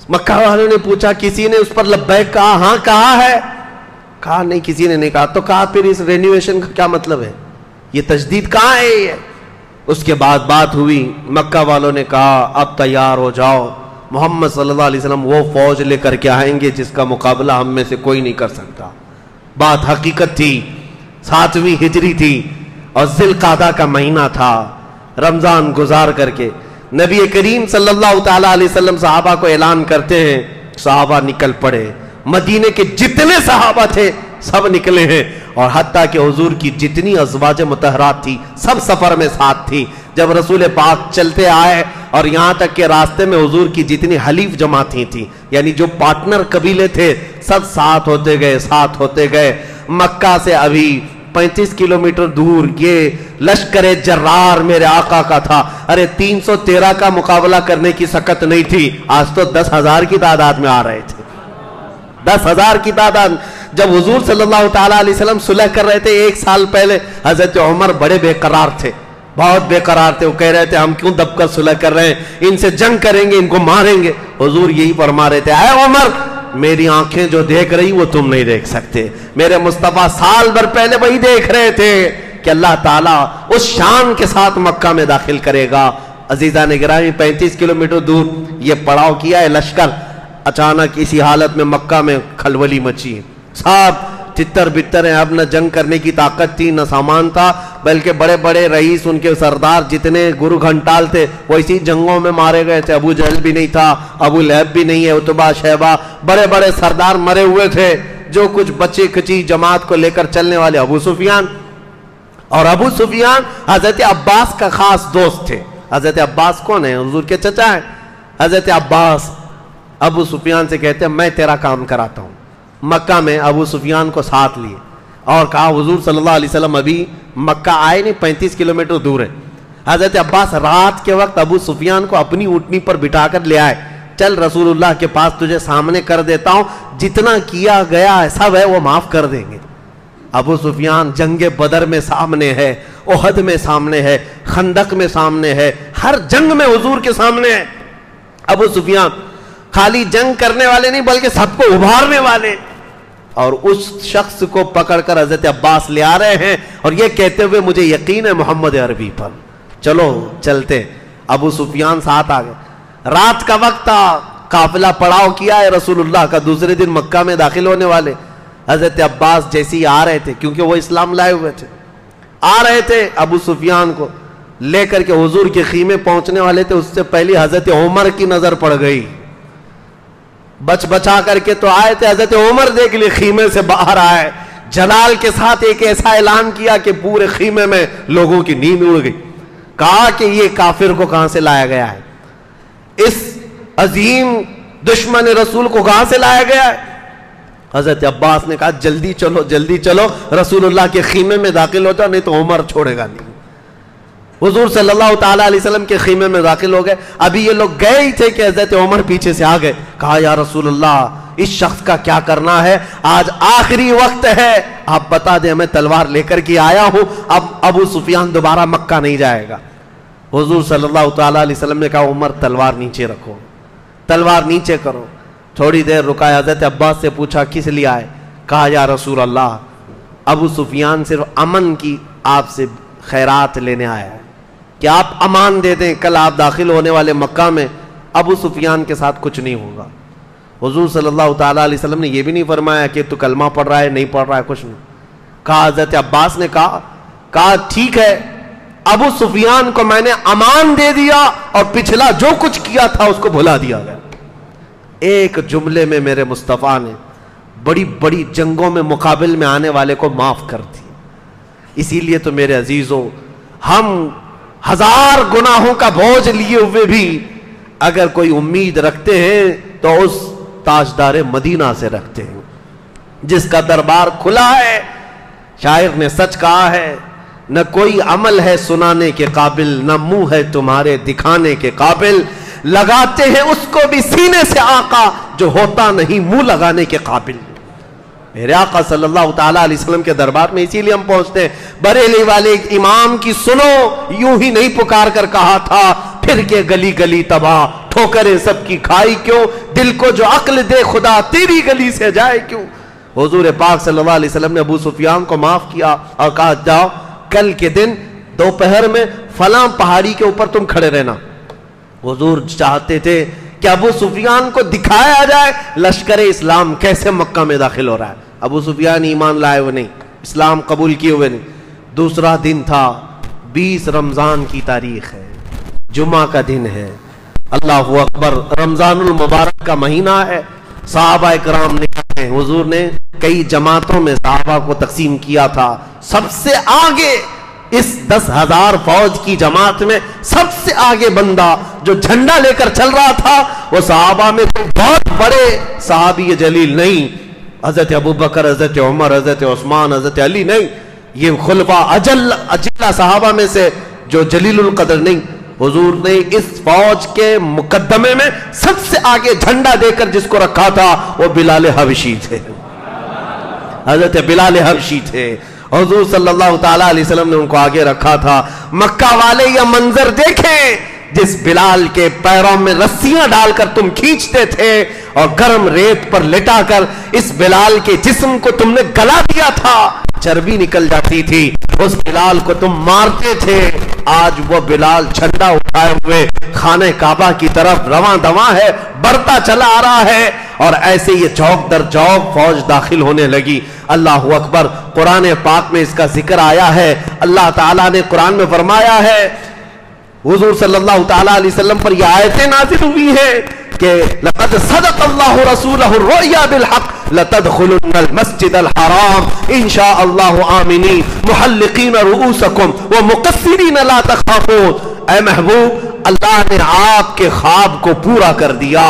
مکہ والوں نے پوچھا کسی نے اس پر لبیک کہا؟ ہاں کہا ہے. کہا نہیں کسی نے نہیں کہا. تو کہا پھر اس رینویشن کا کیا مطلب ہے؟ یہ تجدید کہاں ہے یہ؟ اس کے بعد بات ہوئی. مکہ والوں نے کہا اب تیار ہو جاؤ, محمد صلی اللہ علیہ وسلم وہ فوج لے کر کے آئیں گے جس کا مقابلہ ہم میں سے کوئی نہیں کر سکتا. بات حقیقت تھی. 7ویں ہجری تھی اور ذی القعدہ کا مہینہ تھا. رمضان گزار کر کے نبی کریم صلی اللہ تعالی علیہ وسلم صحابہ کو اعلان کرتے ہیں. صحابہ نکل پڑے. مدینے کے جتنے صحابہ تھے سب نکلے ہیں, اور حتیٰ کہ حضور کی جتنی ازواج مطہرات تھی سب سفر میں ساتھ تھی. جب رسول پاک چلتے آئے اور یہاں تک کہ راستے میں حضور کی جتنی حلیف جماعتیں تھیں, یعنی جو پارٹنر قبیلے تھے, سب ساتھ ہوتے گئے. مکہ سے ابھی 35 کلومیٹر دور یہ لشکر جرار میرے آقا کا تھا. ارے 313 کا مقابلہ کرنے کی سکت نہیں تھی. آج تو 10,000 کی تعداد میں آ رہے تھے. 10,000 کی تعداد. جب حضور صلی اللہ تعالیٰ علیہ وسلم صلح کر رہے تھے 1 سال پہلے, حضرت عمر بڑے بے قرار تھے, بہت بے قرار تھے. وہ کہہ رہے تھے ہم کیوں دب کر صلح کر رہے ہیں, ان سے جنگ کریں گے, ان کو ماریں گے. حضور یہی فرما رہے تھے اے عمر, میری آنکھیں جو دیکھ رہی وہ تم نہیں دیکھ سکتے. میرے مصطفیٰ سال بھر پہلے وہی دیکھ رہے تھے کہ اللہ تعالیٰ اس شان کے ساتھ مکہ میں داخل کرے گا. عزیزان گرامی 35 کلومیٹر دور یہ پڑاؤ کیا ہے لشکر. اچانک اسی حالت میں مکہ میں کھلبلی مچی. سب تتر بتر ہیں. اب نہ جنگ کرنے کی طاقت تھی نہ سامان تھا, بلکہ بڑے بڑے رئیس, ان کے سردار جتنے گرو گھنٹال تھے وہ اسی جنگوں میں مارے گئے تھے. ابو جہل بھی نہیں تھا, ابو لہب بھی نہیں ہے, عتبہ شیبہ, بڑے بڑے سردار مرے ہوئے تھے. جو کچھ بچی کچی جماعت کو لے کر چلنے والے ابو سفیان. اور ابو سفیان حضرت عباس کا خاص دوست تھے. حضرت عباس کون ہے؟ حضور کے چچا ہیں. حضرت عباس ابو سفیان سے کہتے ہیں میں تیرا کام کراتا ہوں. مکہ میں ابو سفیان کو ساتھ لیے اور کہا حضور صلی اللہ علیہ وسلم ابھی مکہ آئے نہیں, 35 کلومیٹر دور ہے. حضرت عباس رات کے وقت ابو سفیان کو اپنی اونٹنی پر بٹھا کر لے آئے. چل رسول اللہ کے پاس تجھے سامنے کر دیتا ہوں, جتنا کیا گیا ہے سب ہے وہ معاف کر دیں گے. ابو سفیان جنگ بدر میں سامنے ہے, احد میں سامنے ہے, خندق میں سامنے ہے, ہر جنگ میں حضور کے سامنے ہے. ابو سفیان خالی جنگ کرنے والے نہیں بلکہ سب کو ابھارنے والے. اور اس شخص کو پکڑ کر حضرت عباس لے آ رہے ہیں اور یہ کہتے ہوئے مجھے یقین ہے محمد عربی پر, چلو چلتے. ابو سفیان ساتھ آ گئے. رات کا وقت تھا, قافلہ پڑاؤ کیا ہے رسول اللہ کا, دوسرے دن مکہ میں داخل ہونے والے. حضرت عباس جیسے ہی آ رہے تھے, کیونکہ وہ اسلام لائے ہوئے تھے, آ رہے تھے ابو سفیان کو لے کر کے حضور کے خیمے پہنچنے والے تھے. اس سے پہلے حضرت عمر کی نظر پڑ گئی. بچ بچا کر کے تو آئے تھے, حضرت عمر دیکھ لی خیمے سے باہر آئے, جلال کے ساتھ ایک ایسا اعلان کیا کہ پورے خیمے میں لوگوں کی نیند اڑ گئی. کہا کہ یہ کافر کو کہاں سے لایا گیا ہے, اس عظیم دشمن رسول کو کہاں سے لایا گیا ہے. حضرت عباس نے کہا جلدی چلو رسول اللہ کے خیمے میں داخل ہو جاؤ, نہیں تو عمر چھوڑے گا نہیں. حضور صلی اللہ تعالیٰ علیہ وسلم کے خیمے میں داخل ہو گئے. ابھی یہ لوگ گئے ہی تھے کہ حضرت عمر پیچھے سے آ گئے. کہا یا رسول اللہ اس شخص کا کیا کرنا ہے, آج آخری وقت ہے, آپ بتا دیں میں تلوار لے کر کے آیا ہوں, اب ابو سفیان دوبارہ مکہ نہیں جائے گا. حضور صلی اللہ تعالیٰ علیہ وسلم نے کہا عمر تلوار نیچے رکھو, تلوار نیچے کرو. تھوڑی دیر رکا, حضرت عباس سے پوچھا کس لیے آئے. کہا یا رسول اللہ ابو سفیان صرف امن کی آپ سے خیرات لینے آیا ہے کہ آپ امان دے دیں, کل آپ داخل ہونے والے مکہ میں ابو سفیان کے ساتھ کچھ نہیں ہوگا. حضور صلی اللہ تعالیٰ علیہ وسلم نے یہ بھی نہیں فرمایا کہ تو کلمہ پڑھ رہا ہے نہیں پڑھ رہا ہے, کچھ نہیں کہا. حضرت عباس نے کہا ٹھیک ہے, ابو سفیان کو میں نے امان دے دیا اور پچھلا جو کچھ کیا تھا اس کو بھلا دیا گیا. ایک جملے میں میرے مصطفیٰ نے بڑی بڑی جنگوں میں مقابل میں آنے والے کو معاف کر دی. اسی لیے تو میرے عزیزوں, ہم 1000 گناہوں کا بوجھ لیے ہوئے بھی اگر کوئی امید رکھتے ہیں تو اس تاجدار مدینہ سے رکھتے ہیں جس کا دربار کھلا ہے. شاعر نے سچ کہا ہے, نہ کوئی عمل ہے سنانے کے قابل, نہ منہ ہے تمہارے دکھانے کے قابل, لگاتے ہیں اس کو بھی سینے سے آقا جو ہوتا نہیں منہ لگانے کے قابل. میرے آقا صلی اللہ تعالیٰ علیہ وسلم کے دربار میں اسی لیے ہم پہنچتے ہیں. بریلی والے امام کی سنو یوں ہی نہیں پکار کر کہا تھا, پھر کے گلی گلی تباہ، ٹھوکریں سب کی کھائی کیوں، دل کو جو عقل دے خدا تیری گلی سے جائے کیوں۔ حضور پاک صلی اللہ علیہ وسلم نے ابو سفیان کو معاف کیا اور کہا جاؤ کل کے دن دوپہر میں فلاں پہاڑی کے اوپر تم کھڑے رہنا۔ حضور چاہتے تھے کہ ابو سفیان کو دکھایا جائے لشکر اسلام کیسے مکہ میں داخل ہو رہا ہے۔ ابو سفیان ایمان لائے ہوئے نہیں، اسلام قبول کیے ہوئے نہیں۔ دوسرا دن تھا، 20 رمضان کی تاریخ ہے، جمعہ کا دن ہے، اللہ اکبر، رمضان المبارک کا مہینہ ہے۔ صحابہ اکرام نے حضور نے کئی جماعتوں میں صحابہ کو تقسیم کیا تھا۔ سب سے آگے اس 10,000 فوج کی جماعت میں سب سے آگے بندہ جو جھنڈا لے کر چل رہا تھا وہ صحابہ میں کوئی بہت بڑے صحابی جلیل نہیں، حضرت ابوبکر، حضرت عمر، حضرت عثمان، حضرت علی نہیں، یہ خلفاء اجلہ صحابہ میں سے جو جلیل القدر نہیں۔ حضور نے اس فوج کے مقدمے میں سب سے آگے جھنڈا دے کر جس کو رکھا تھا وہ بلال حبشی تھے، حضرت بلال حبشی تھے۔ حضور صلی اللہ تعالیٰ علیہ وسلم نے ان کو آگے رکھا تھا۔ مکہ والے یہ منظر دیکھیں جس بلال کے پیروں میں رسیاں ڈال کر تم کھینچتے تھے اور گرم ریت پر لٹا کر اس بلال کے جسم کو تم نے گلا دیا تھا، چربی نکل جاتی تھی، اس بلال کو تم مارتے تھے۔ آج وہ بلال جھنڈا اٹھائے ہوئے خانہ کعبہ کی طرف رواں دواں ہے، بڑھتا چلا آ رہا ہے، اور ایسے یہ چوک در چوک فوج داخل ہونے لگی۔ اللہ اکبر، قرآن پاک میں اس کا ذکر آیا ہے۔ اللہ تعالیٰ نے قرآن میں فرمایا ہے، حضور صلی اللہ تعالیٰ علیہ وسلم پر یہ آیتیں نازل ہوئی ہیں کہ لقد صدق اللہ رسولہ الرؤیا بالحق لتدخلن المسجد الحرام ان شاء اللہ آمنین محلقین رؤوسکم ومقصرین لا تخافون۔ اے محبوب، اللہ نے آپ کے خواب کو پورا کر دیا،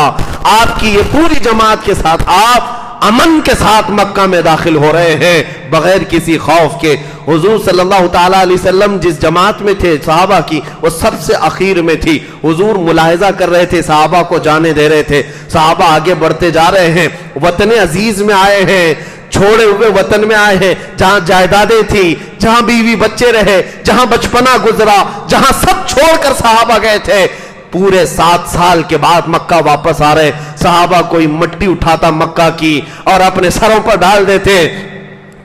آپ کی یہ پوری جماعت کے ساتھ آپ امن کے ساتھ مکہ میں داخل ہو رہے ہیں بغیر کسی خوف کے۔ حضور صلی اللہ تعالیٰ علیہ وسلم جس جماعت میں تھے صحابہ کی، وہ سب سے اخیر میں تھی۔ حضور ملاحظہ کر رہے تھے، صحابہ کو جانے دے رہے تھے، صحابہ آگے بڑھتے جا رہے ہیں، وطن عزیز میں آئے ہیں، چھوڑے ہوئے وطن میں آئے ہیں، جہاں جائیدادیں تھی، جہاں بیوی بچے رہے، جہاں بچپنا گزرا، جہاں سب چھوڑ کر صحابہ گئے تھے۔ پورے 7 سال کے بعد مکہ واپس آ رہے، صحابہ کوئی مٹی اٹھاتا مکہ کی اور اپنے سروں پر ڈال دیتے،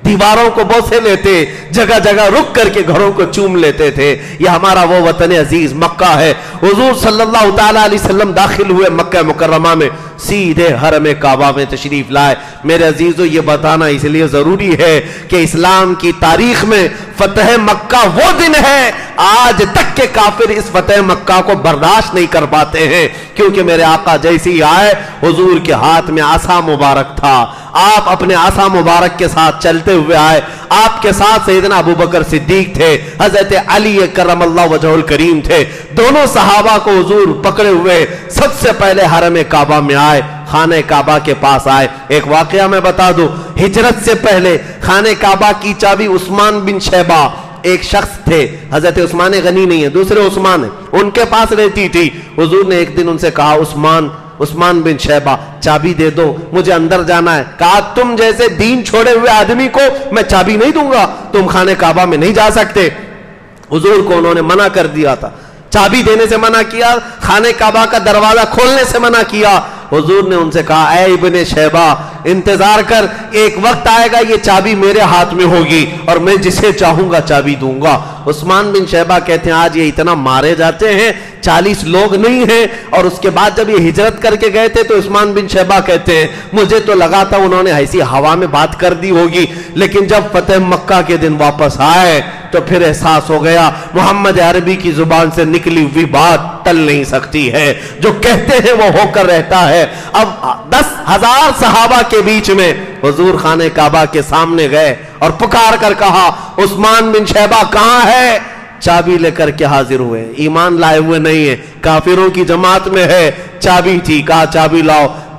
دیواروں کو بوسے لیتے، جگہ جگہ رک کر کے گھروں کو چوم لیتے تھے۔ یہ ہمارا وہ وطن عزیز مکہ ہے۔ حضور صلی اللہ تعالیٰ علیہ وسلم داخل ہوئے مکہ مکرمہ میں، سیدھے حرم کعبہ میں تشریف لائے۔ میرے عزیزو، یہ بتانا اس لیے ضروری ہے کہ اسلام کی تاریخ میں فتح مکہ وہ دن ہے آج تک کے کافر اس فتح مکہ کو برداشت نہیں کر پاتے ہیں، کیونکہ میرے آقا جیسے ہی آئے حضور کے ہاتھ میں عصا مبارک تھا، آپ اپنے عصا مبارک کے ساتھ چلتے ہوئے آئے، آپ کے ساتھ سیدنا ابوبکر صدیق تھے، حضرت علی کرم اللہ وجہہ الکریم تھے، دونوں صحابہ کو حضور پکڑے ہوئے سب سے پہلے حرم کعبہ میں آئے، خانہ کعبہ کے پاس آئے۔ ایک واقعہ میں بتا دوں، ہجرت سے پہلے خانہ کعبہ کی چابی عثمان بن شیبہ ایک شخص تھے، حضرت عثمان غنی نہیں ہے، دوسرے عثمان ہیں، ان کے پاس رہتی تھی۔ حضور نے ایک دن ان سے کہا، عثمان بن شیبہ چابی دے دو، مجھے اندر جانا ہے۔ کہا تم جیسے دین چھوڑے ہوئے آدمی کو میں چابی نہیں دوں گا، تم خانہ کعبہ میں نہیں جا سکتے۔ حضور کو انہوں نے منع کر دیا تھا، چابی دینے سے منع کیا، خانہ کعبہ کا دروازہ کھولنے سے منع کیا۔ حضور نے ان سے کہا، اے ابن شیبہ انتظار کر، ایک وقت آئے گا یہ چابی میرے ہاتھ میں ہوگی اور میں جسے چاہوں گا چابی دوں گا۔ عثمان بن شیبہ کہتے ہیں آج یہ اتنا مارے جاتے ہیں، 40 لوگ نہیں ہیں، اور اس کے بعد جب یہ ہجرت کر کے گئے تھے تو عثمان بن شیبہ کہتے ہیں مجھے تو لگا تھا انہوں نے ایسی ہوا میں بات کر دی ہوگی، لیکن جب فتح مکہ کے دن واپس آئے تو پھر احساس ہو گیا محمد عربی کی زبان سے نکلی ہوئی بات ٹل نہیں سکتی ہے، جو کہتے ہیں وہ ہو کر رہتا ہے۔ اب 10,000 صحابہ کے بیچ میں حضور خانہ کعبہ کے سامنے گئے اور پکار کر کہا، عثمان بن شیبہ کہاں ہے؟ چابی لے کر کے حاضر ہوئے، ایمان لائے ہوئے نہیں ہے، کافروں کی جماعت میں ہے، چابی تھی، کہا چابی لاؤ۔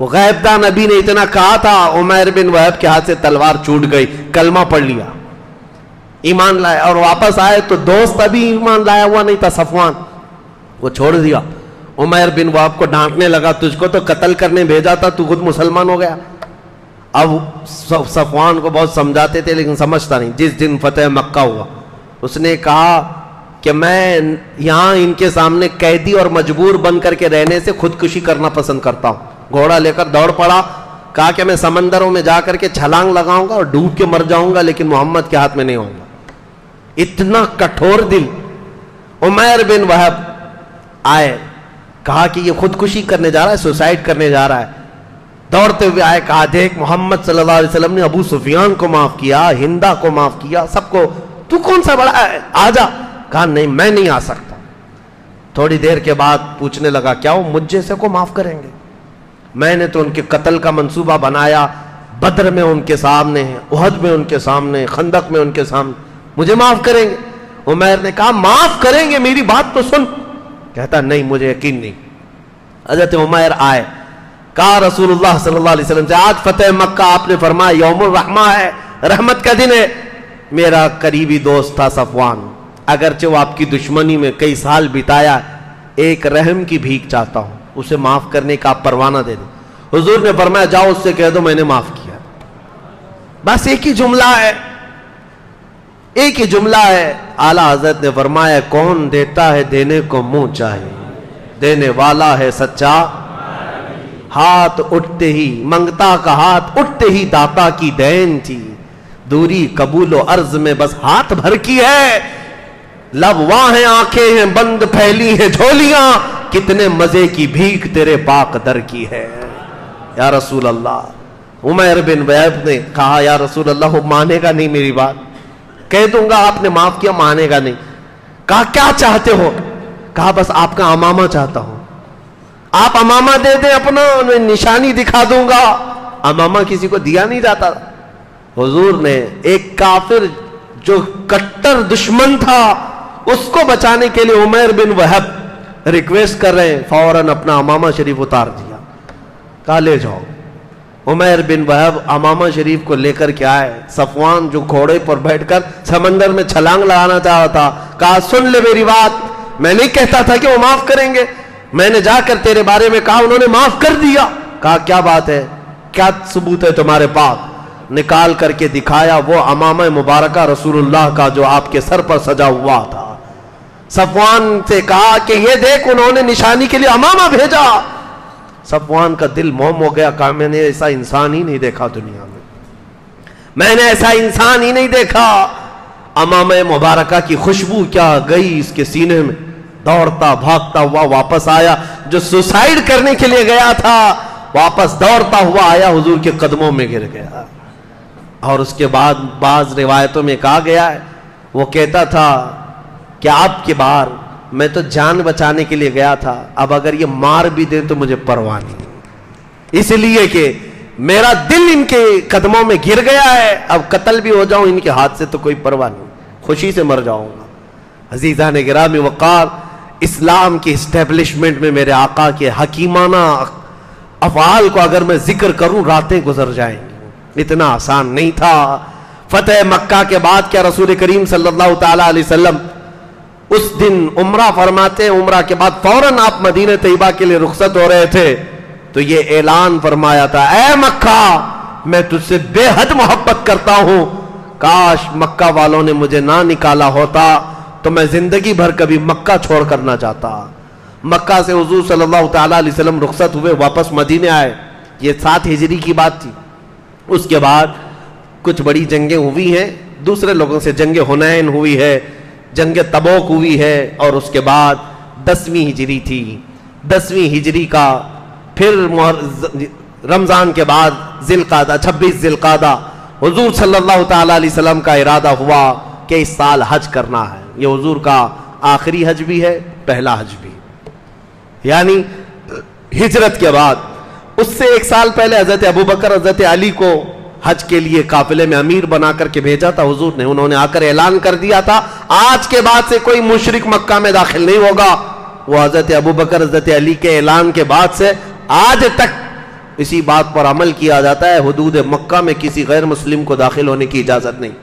وہ غیب دان نبی نے اتنا کہا تھا، عمیر بن وہب کے ہاتھ سے تلوار چھوٹ گئی، کلمہ پڑھ لیا، ایمان لائے، اور واپس آئے تو دوست ابھی ایمان لایا ہوا نہیں تھا صفوان، وہ چھوڑ دیا۔ عمیر بن وہب کو ڈانٹنے لگا، تجھ کو تو قتل کرنے بھیجا تھا، تو خود مسلمان ہو گیا۔ اب صفوان کو بہت سمجھاتے تھے لیکن سمجھتا نہیں۔ جس دن فتح مکہ ہوا اس نے کہا کہ میں یہاں ان کے سامنے قیدی اور مجبور بن کر کے رہنے سے خودکشی کرنا پسند کرتا ہوں۔ گھوڑا لے کر دوڑ پڑا، کہا کہ میں سمندروں میں جا کر کے چھلانگ لگاؤں گا اور ڈوب کے مر جاؤں گا لیکن محمد کے ہاتھ میں نہیں ہوں گا۔ اتنا کٹھور دل۔ عمیر بن وہب آئے، کہا کہ یہ خودکشی کرنے جا رہا ہے، سوسائڈ کرنے جا رہا ہے۔ دوڑتے ہوئے آئے، کہا دیکھ محمد صلی اللہ علیہ وسلم نے ابو سفیان کو معاف کیا، ہندا کو معاف کیا، سب کو، تو کون سا بڑا ہے، آجا۔ کہا نہیں میں نہیں آ سکتا۔ تھوڑی دیر کے بعد پوچھنے لگا کیا وہ مجھ جیسے کو معاف کریں گے؟ میں نے تو ان کے قتل کا منصوبہ بنایا، بدر میں ان کے سامنے، احد میں ان کے سامنے، خندق میں ان کے سامنے، مجھے معاف کریں گے؟ عمیر نے کہا معاف کریں گے، میری بات تو سن۔ کہتا نہیں مجھے یقین نہیں۔ حضرت عمیر آئے، کہا رسول اللہ صلی اللہ علیہ وسلم سے آج فتح مکہ آپ نے فرمایا یوم الرحمہ ہے، رحمت کا دن ہے۔ میرا قریبی دوست تھا صفوان، اگرچہ وہ آپ کی دشمنی میں کئی سال بتایا، ایک رحم کی بھیک چاہتا ہوں، اسے معاف کرنے کا آپ پروانہ دے دیں۔ حضور نے فرمایا جاؤ اس سے کہہ دو میں نے معاف کیا۔ بس ایک ہی جملہ ہے، ایک ہی جملہ ہے۔ اعلیٰ حضرت نے فرمایا کون دیتا ہے دینے کو منہ چاہے، دینے والا ہے سچا، ہاتھ اٹھتے ہی منگتا کا ہاتھ اٹھتے ہی داتا کی دین تھی، دوری قبول و عرض میں بس ہاتھ بھر کی ہے، لب واہ ہیں آنکھیں ہیں بند پھیلی ہیں جھولیاں، کتنے مزے کی بھیک تیرے پاک در کی ہے یا رسول اللہ۔ عمیر بن وہب نے کہا یا رسول اللہ وہ مانے گا نہیں میری بات، کہہ دوں گا آپ نے معاف کیا، مانے گا نہیں۔ کہا کیا چاہتے ہو؟ کہا بس آپ کا امامہ چاہتا ہوں، آپ امامہ دے دیں اپنا، نشانی دکھا دوں گا۔ امامہ کسی کو دیا نہیں جاتا۔ حضور نے ایک کافر جو کٹر دشمن تھا اس کو بچانے کے لیے عمیر بن وہب ریکویسٹ کر رہے ہیں، فوراً اپنا امامہ شریف اتار دیا، کہا لے جاؤ۔ عمیر بن وہب امامہ شریف کو لے کر کے آئے۔ صفوان جو گھوڑے پر بیٹھ کر سمندر میں چھلانگ لگانا چاہا تھا، کہا سن لے میری بات، میں نہیں کہتا تھا کہ وہ معاف کریں گے، میں نے جا کر تیرے بارے میں کہا انہوں نے معاف کر دیا۔ کہا کیا بات ہے، کیا ثبوت ہے تمہارے پاس؟ نکال کر کے دکھایا وہ امامہ مبارکہ رسول اللہ کا جو آپ کے سر پر سجا ہوا تھا۔ صفوان سے کہا کہ یہ دیکھ انہوں نے نشانی کے لیے امامہ بھیجا۔ صفوان کا دل موم ہو گیا، کہا میں نے ایسا انسان ہی نہیں دیکھا دنیا میں، میں نے ایسا انسان ہی نہیں دیکھا۔ امامہ مبارکہ کی خوشبو کیا گئی اس کے سینے میں، دوڑتا بھاگتا ہوا واپس آیا، جو سوسائیڈ کرنے کے لیے گیا تھا واپس دوڑتا ہوا آیا، حضور کے قدموں میں گر گیا۔ اور اس کے بعد بعض روایتوں میں کہا گیا ہے وہ کہتا تھا کہ آپ کے بار میں تو جان بچانے کے لیے گیا تھا، اب اگر یہ مار بھی دیں تو مجھے پرواہ نہیں، اس لیے کہ میرا دل ان کے قدموں میں گر گیا ہے، اب قتل بھی ہو جاؤں ان کے ہاتھ سے تو کوئی پرواہ نہیں، خوشی سے مر جاؤں گا۔ عزیزان گرامی وقار، اسلام کی اسٹیبلشمنٹ میں میرے آقا کے حکیمانہ افعال کو اگر میں ذکر کروں راتیں گزر جائیں گی، اتنا آسان نہیں تھا۔ فتح مکہ کے بعد کیا رسول کریم صلی اللہ تعالی علیہ وسلم اس دن عمرہ فرماتے ہیں، عمرہ کے بعد فوراً آپ مدینہ طیبہ کے لیے رخصت ہو رہے تھے تو یہ اعلان فرمایا تھا، اے مکہ میں تجھ سے بے حد محبت کرتا ہوں، کاش مکہ والوں نے مجھے نہ نکالا ہوتا تو میں زندگی بھر کبھی مکہ چھوڑ کر نہ جاتا۔ مکہ سے حضور صلی اللہ تعالی علیہ وسلم رخصت ہوئے، واپس مدینے آئے، یہ 7 ہجری کی بات تھی۔ اس کے بعد کچھ بڑی جنگیں ہوئی ہیں، دوسرے لوگوں سے جنگ حنین ہوئی ہے، جنگ تبوک ہوئی ہے، اور اس کے بعد 10ویں ہجری تھی۔ 10ویں ہجری کا پھر رمضان کے بعد ذی القعدہ 26 ذی القعدہ حضور صلی اللہ تعالی علیہ وسلم کا ارادہ ہوا کہ اس سال حج کرنا ہے۔ یہ حضور کا آخری حج بھی ہے، پہلا حج بھی، یعنی ہجرت کے بعد۔ اس سے 1 سال پہلے حضرت ابوبکر حضرت علی کو حج کے لیے قافلے میں امیر بنا کر کے بھیجا تھا حضور نے، انہوں نے آ کر اعلان کر دیا تھا آج کے بعد سے کوئی مشرک مکہ میں داخل نہیں ہوگا۔ وہ حضرت ابوبکر حضرت علی کے اعلان کے بعد سے آج تک اسی بات پر عمل کیا جاتا ہے، حدود مکہ میں کسی غیر مسلم کو داخل ہونے کی اجازت نہیں۔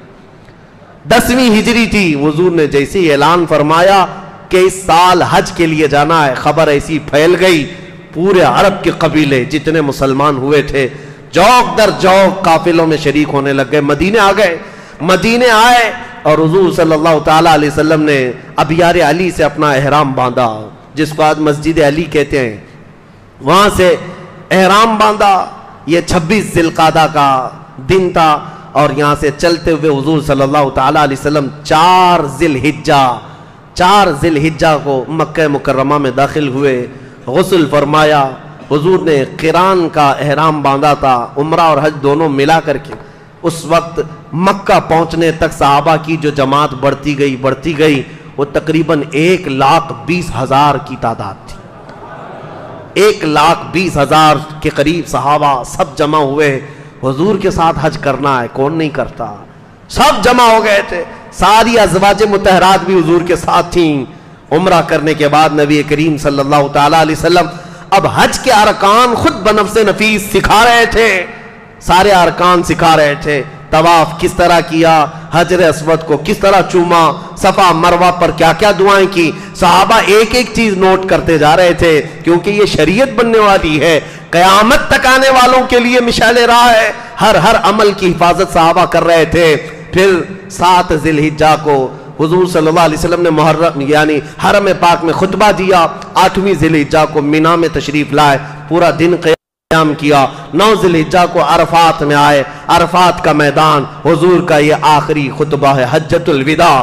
10ویں ہجری تھی، حضور نے جیسے ہی اعلان فرمایا کہ اس سال حج کے لیے جانا ہے، خبر ایسی پھیل گئی، پورے عرب کے قبیلے جتنے مسلمان ہوئے تھے جوق در جوق قافلوں میں شریک ہونے لگ گئے، مدینے آ گئے۔ مدینے آئے اور حضور صلی اللہ تعالیٰ علیہ وسلم نے ابیار علی سے اپنا احرام باندھا، جس کو آج مسجد علی کہتے ہیں، وہاں سے احرام باندھا۔ یہ 26 ذی القعدہ کا دن تھا اور یہاں سے چلتے ہوئے حضور صلی اللہ تعالیٰ علیہ وسلم 4 ذی الحجہ کو مکہ مکرمہ میں داخل ہوئے، غسل فرمایا۔ حضور نے قران کا احرام باندھا تھا، عمرہ اور حج دونوں ملا کر کے۔ اس وقت مکہ پہنچنے تک صحابہ کی جو جماعت بڑھتی گئی وہ تقریباً 1,20,000 کی تعداد تھی۔ 1,20,000 کے قریب صحابہ سب جمع ہوئے، حضور کے ساتھ حج کرنا ہے، کون نہیں کرتا، سب جمع ہو گئے تھے۔ ساری ازواج مطہرات بھی حضور کے ساتھ تھیں۔ عمرہ کرنے کے بعد نبی کریم صلی اللہ تعالیٰ علیہ وسلم اب حج کے ارکان خود بنفس نفیس سکھا رہے تھے، سارے ارکان سکھا رہے تھے۔ طواف کس طرح کیا، حجر اسود کو کس طرح چوما، صفا مروہ پر کیا کیا دعائیں کی، صحابہ ایک ایک چیز نوٹ کرتے جا رہے تھے، کیونکہ یہ شریعت بننے والی ہے، قیامت تک آنے والوں کے لیے مشعل راہ ہے۔ ہر عمل کی حفاظت صحابہ کر رہے تھے۔ پھر 7 ذی الحجہ کو حضور صلی اللہ علیہ وسلم نے محرم یعنی حرم پاک میں خطبہ دیا، 8ویں ذی الحجہ کو مینا میں تشریف لائے، پورا دن قیام کیا۔ 9 ذی الحجہ کو عرفات میں آئے، عرفات کا میدان، حضور کا یہ آخری خطبہ ہے، حجۃ الوداع،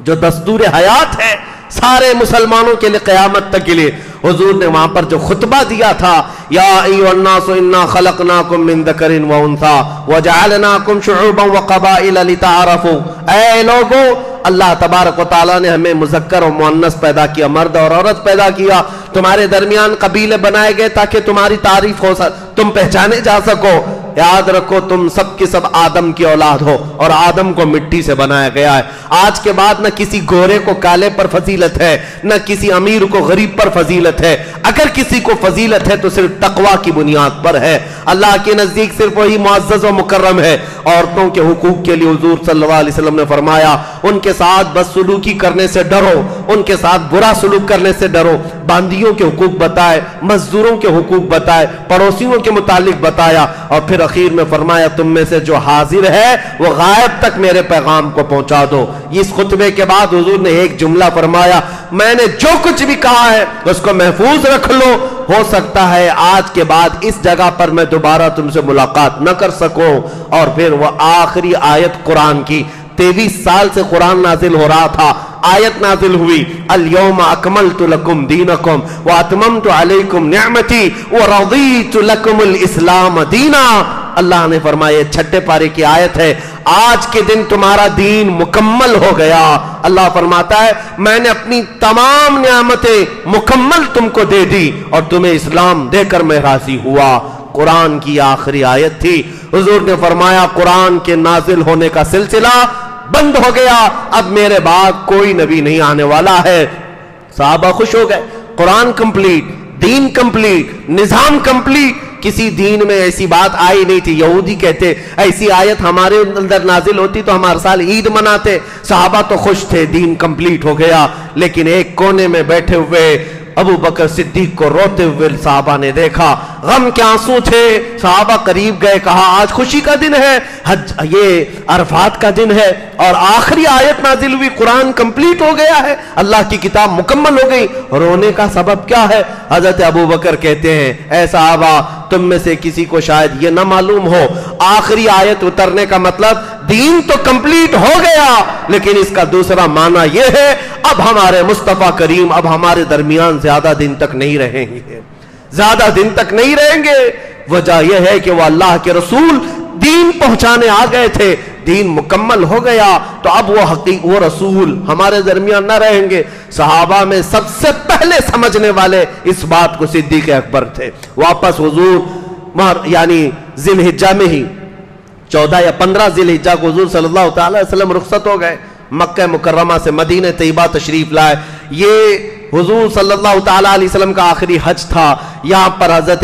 جو دستور حیات ہے سارے مسلمانوں کے لیے قیامت تک کے لیے۔ حضور نے وہاں پر جو خطبہ دیا تھا، یا ایھا الناس انا خلقناکم من ذکر و انثی وجعلناکم شعوبا وقبائل لتعارفوا، اے لوگو، اللہ تبارک و تعالیٰ نے ہمیں مذکر و مؤنث پیدا کیا، مرد اور عورت پیدا کیا، تمہارے درمیان قبیلے بنائے گئے تاکہ تمہاری تعریف ہو تم پہچانے جا سکو۔ یاد رکھو تم سب کے سب آدم کی اولاد ہو اور آدم کو مٹی سے بنایا گیا ہے۔ آج کے بعد نہ کسی گورے کو کالے پر فضیلت ہے، نہ کسی امیر کو غریب پر فضیلت ہے، اگر کسی کو فضیلت ہے تو صرف تقوی کی بنیاد پر ہے۔ اللہ کے نزدیک صرف وہی معزز و مکرم ہے۔ عورتوں کے حقوق کے لیے حضور صلی اللہ علیہ وسلم نے فرمایا ان کے ساتھ بدسلوکی کرنے سے ڈرو، ان کے ساتھ برا سلوک کرنے سے ڈرو۔ باندیوں کے حقوق بتائے، مزدوروں کے حقوق بتائے، پڑوسیوں کے متعلق بتایا، اور پھر اخیر میں فرمایا تم میں سے جو حاضر ہے وہ غائب تک میرے پیغام کو پہنچا دو۔ اس خطبے کے بعد حضور نے ایک جملہ فرمایا، میں نے جو کچھ بھی کہا ہے اس کو محفوظ رکھ لو، ہو سکتا ہے آج کے بعد اس جگہ پر میں دوبارہ تم سے ملاقات نہ کر سکوں۔ اور پھر وہ آخری آیت قرآن کی، 23 سال سے قرآن نازل ہو رہا تھا، آیت نازل ہوئی، الیوم اکملت لکم دینکم واتممت علیکم نعمتی ورضیت لکم الاسلام دینا۔ اللہ نے فرمایا 6 پارے کی آیت ہے، آج کے دن تمہارا دین مکمل ہو گیا۔ اللہ فرماتا ہے میں نے اپنی تمام نعمتیں مکمل تم کو دے دی اور تمہیں اسلام دے کر میں راضی ہوا۔ قرآن کی آخری آیت تھی۔ حضور نے فرمایا قرآن کے نازل ہونے کا سلسلہ بند ہو گیا، اب میرے بعد کوئی نبی نہیں آنے والا ہے۔ صحابہ خوش ہو گئے، قرآن کمپلیٹ، دین کمپلیٹ، نظام کمپلیٹ۔ کسی دین میں ایسی بات آئی نہیں تھی۔ یہودی کہتے ایسی آیت ہمارے اندر نازل ہوتی تو ہم ہر سال عید مناتے۔ صحابہ تو خوش تھے، دین کمپلیٹ ہو گیا، لیکن ایک کونے میں بیٹھے ہوئے ابو بکر صدیق کو روتے ہوئے صحابہ نے دیکھا، غم کے آنسو تھے۔ صحابہ قریب گئے، کہا آج خوشی کا دن ہے، یہ عرفات کا دن ہے اور آخری آیت نازل ہوئی، قرآن کمپلیٹ ہو گیا ہے، اللہ کی کتاب مکمل ہو گئی، رونے کا سبب کیا ہے؟ حضرت ابو بکر کہتے ہیں اے صحابہ تم میں سے کسی کو شاید یہ نہ معلوم ہو، آخری آیت اترنے کا مطلب دین تو کمپلیٹ ہو گیا، لیکن اس کا دوسرا معنی یہ ہے اب ہمارے مصطفیٰ کریم اب ہمارے درمیان زیادہ دن تک نہیں رہیں گے، زیادہ دن تک نہیں رہیں گے۔ وجہ یہ ہے کہ وہ اللہ کے رسول دین پہنچانے آ گئے تھے، دین مکمل ہو گیا تو اب وہ رسول ہمارے درمیان نہ رہیں گے۔ صحابہ میں سب سے پہلے سمجھنے والے اس بات کو صدیق اکبر تھے۔ واپس حضور یعنی ذی الحجہ میں ہی 14 یا 15 ذی الحجہ کو حضور صلی اللہ تعالی وسلم رخصت ہو گئے، مکہ مکرمہ سے مدینہ طیبہ تشریف لائے۔ یہ حضور صلی اللہ تعالی علیہ وسلم کا آخری حج تھا۔ یہاں پر حضرت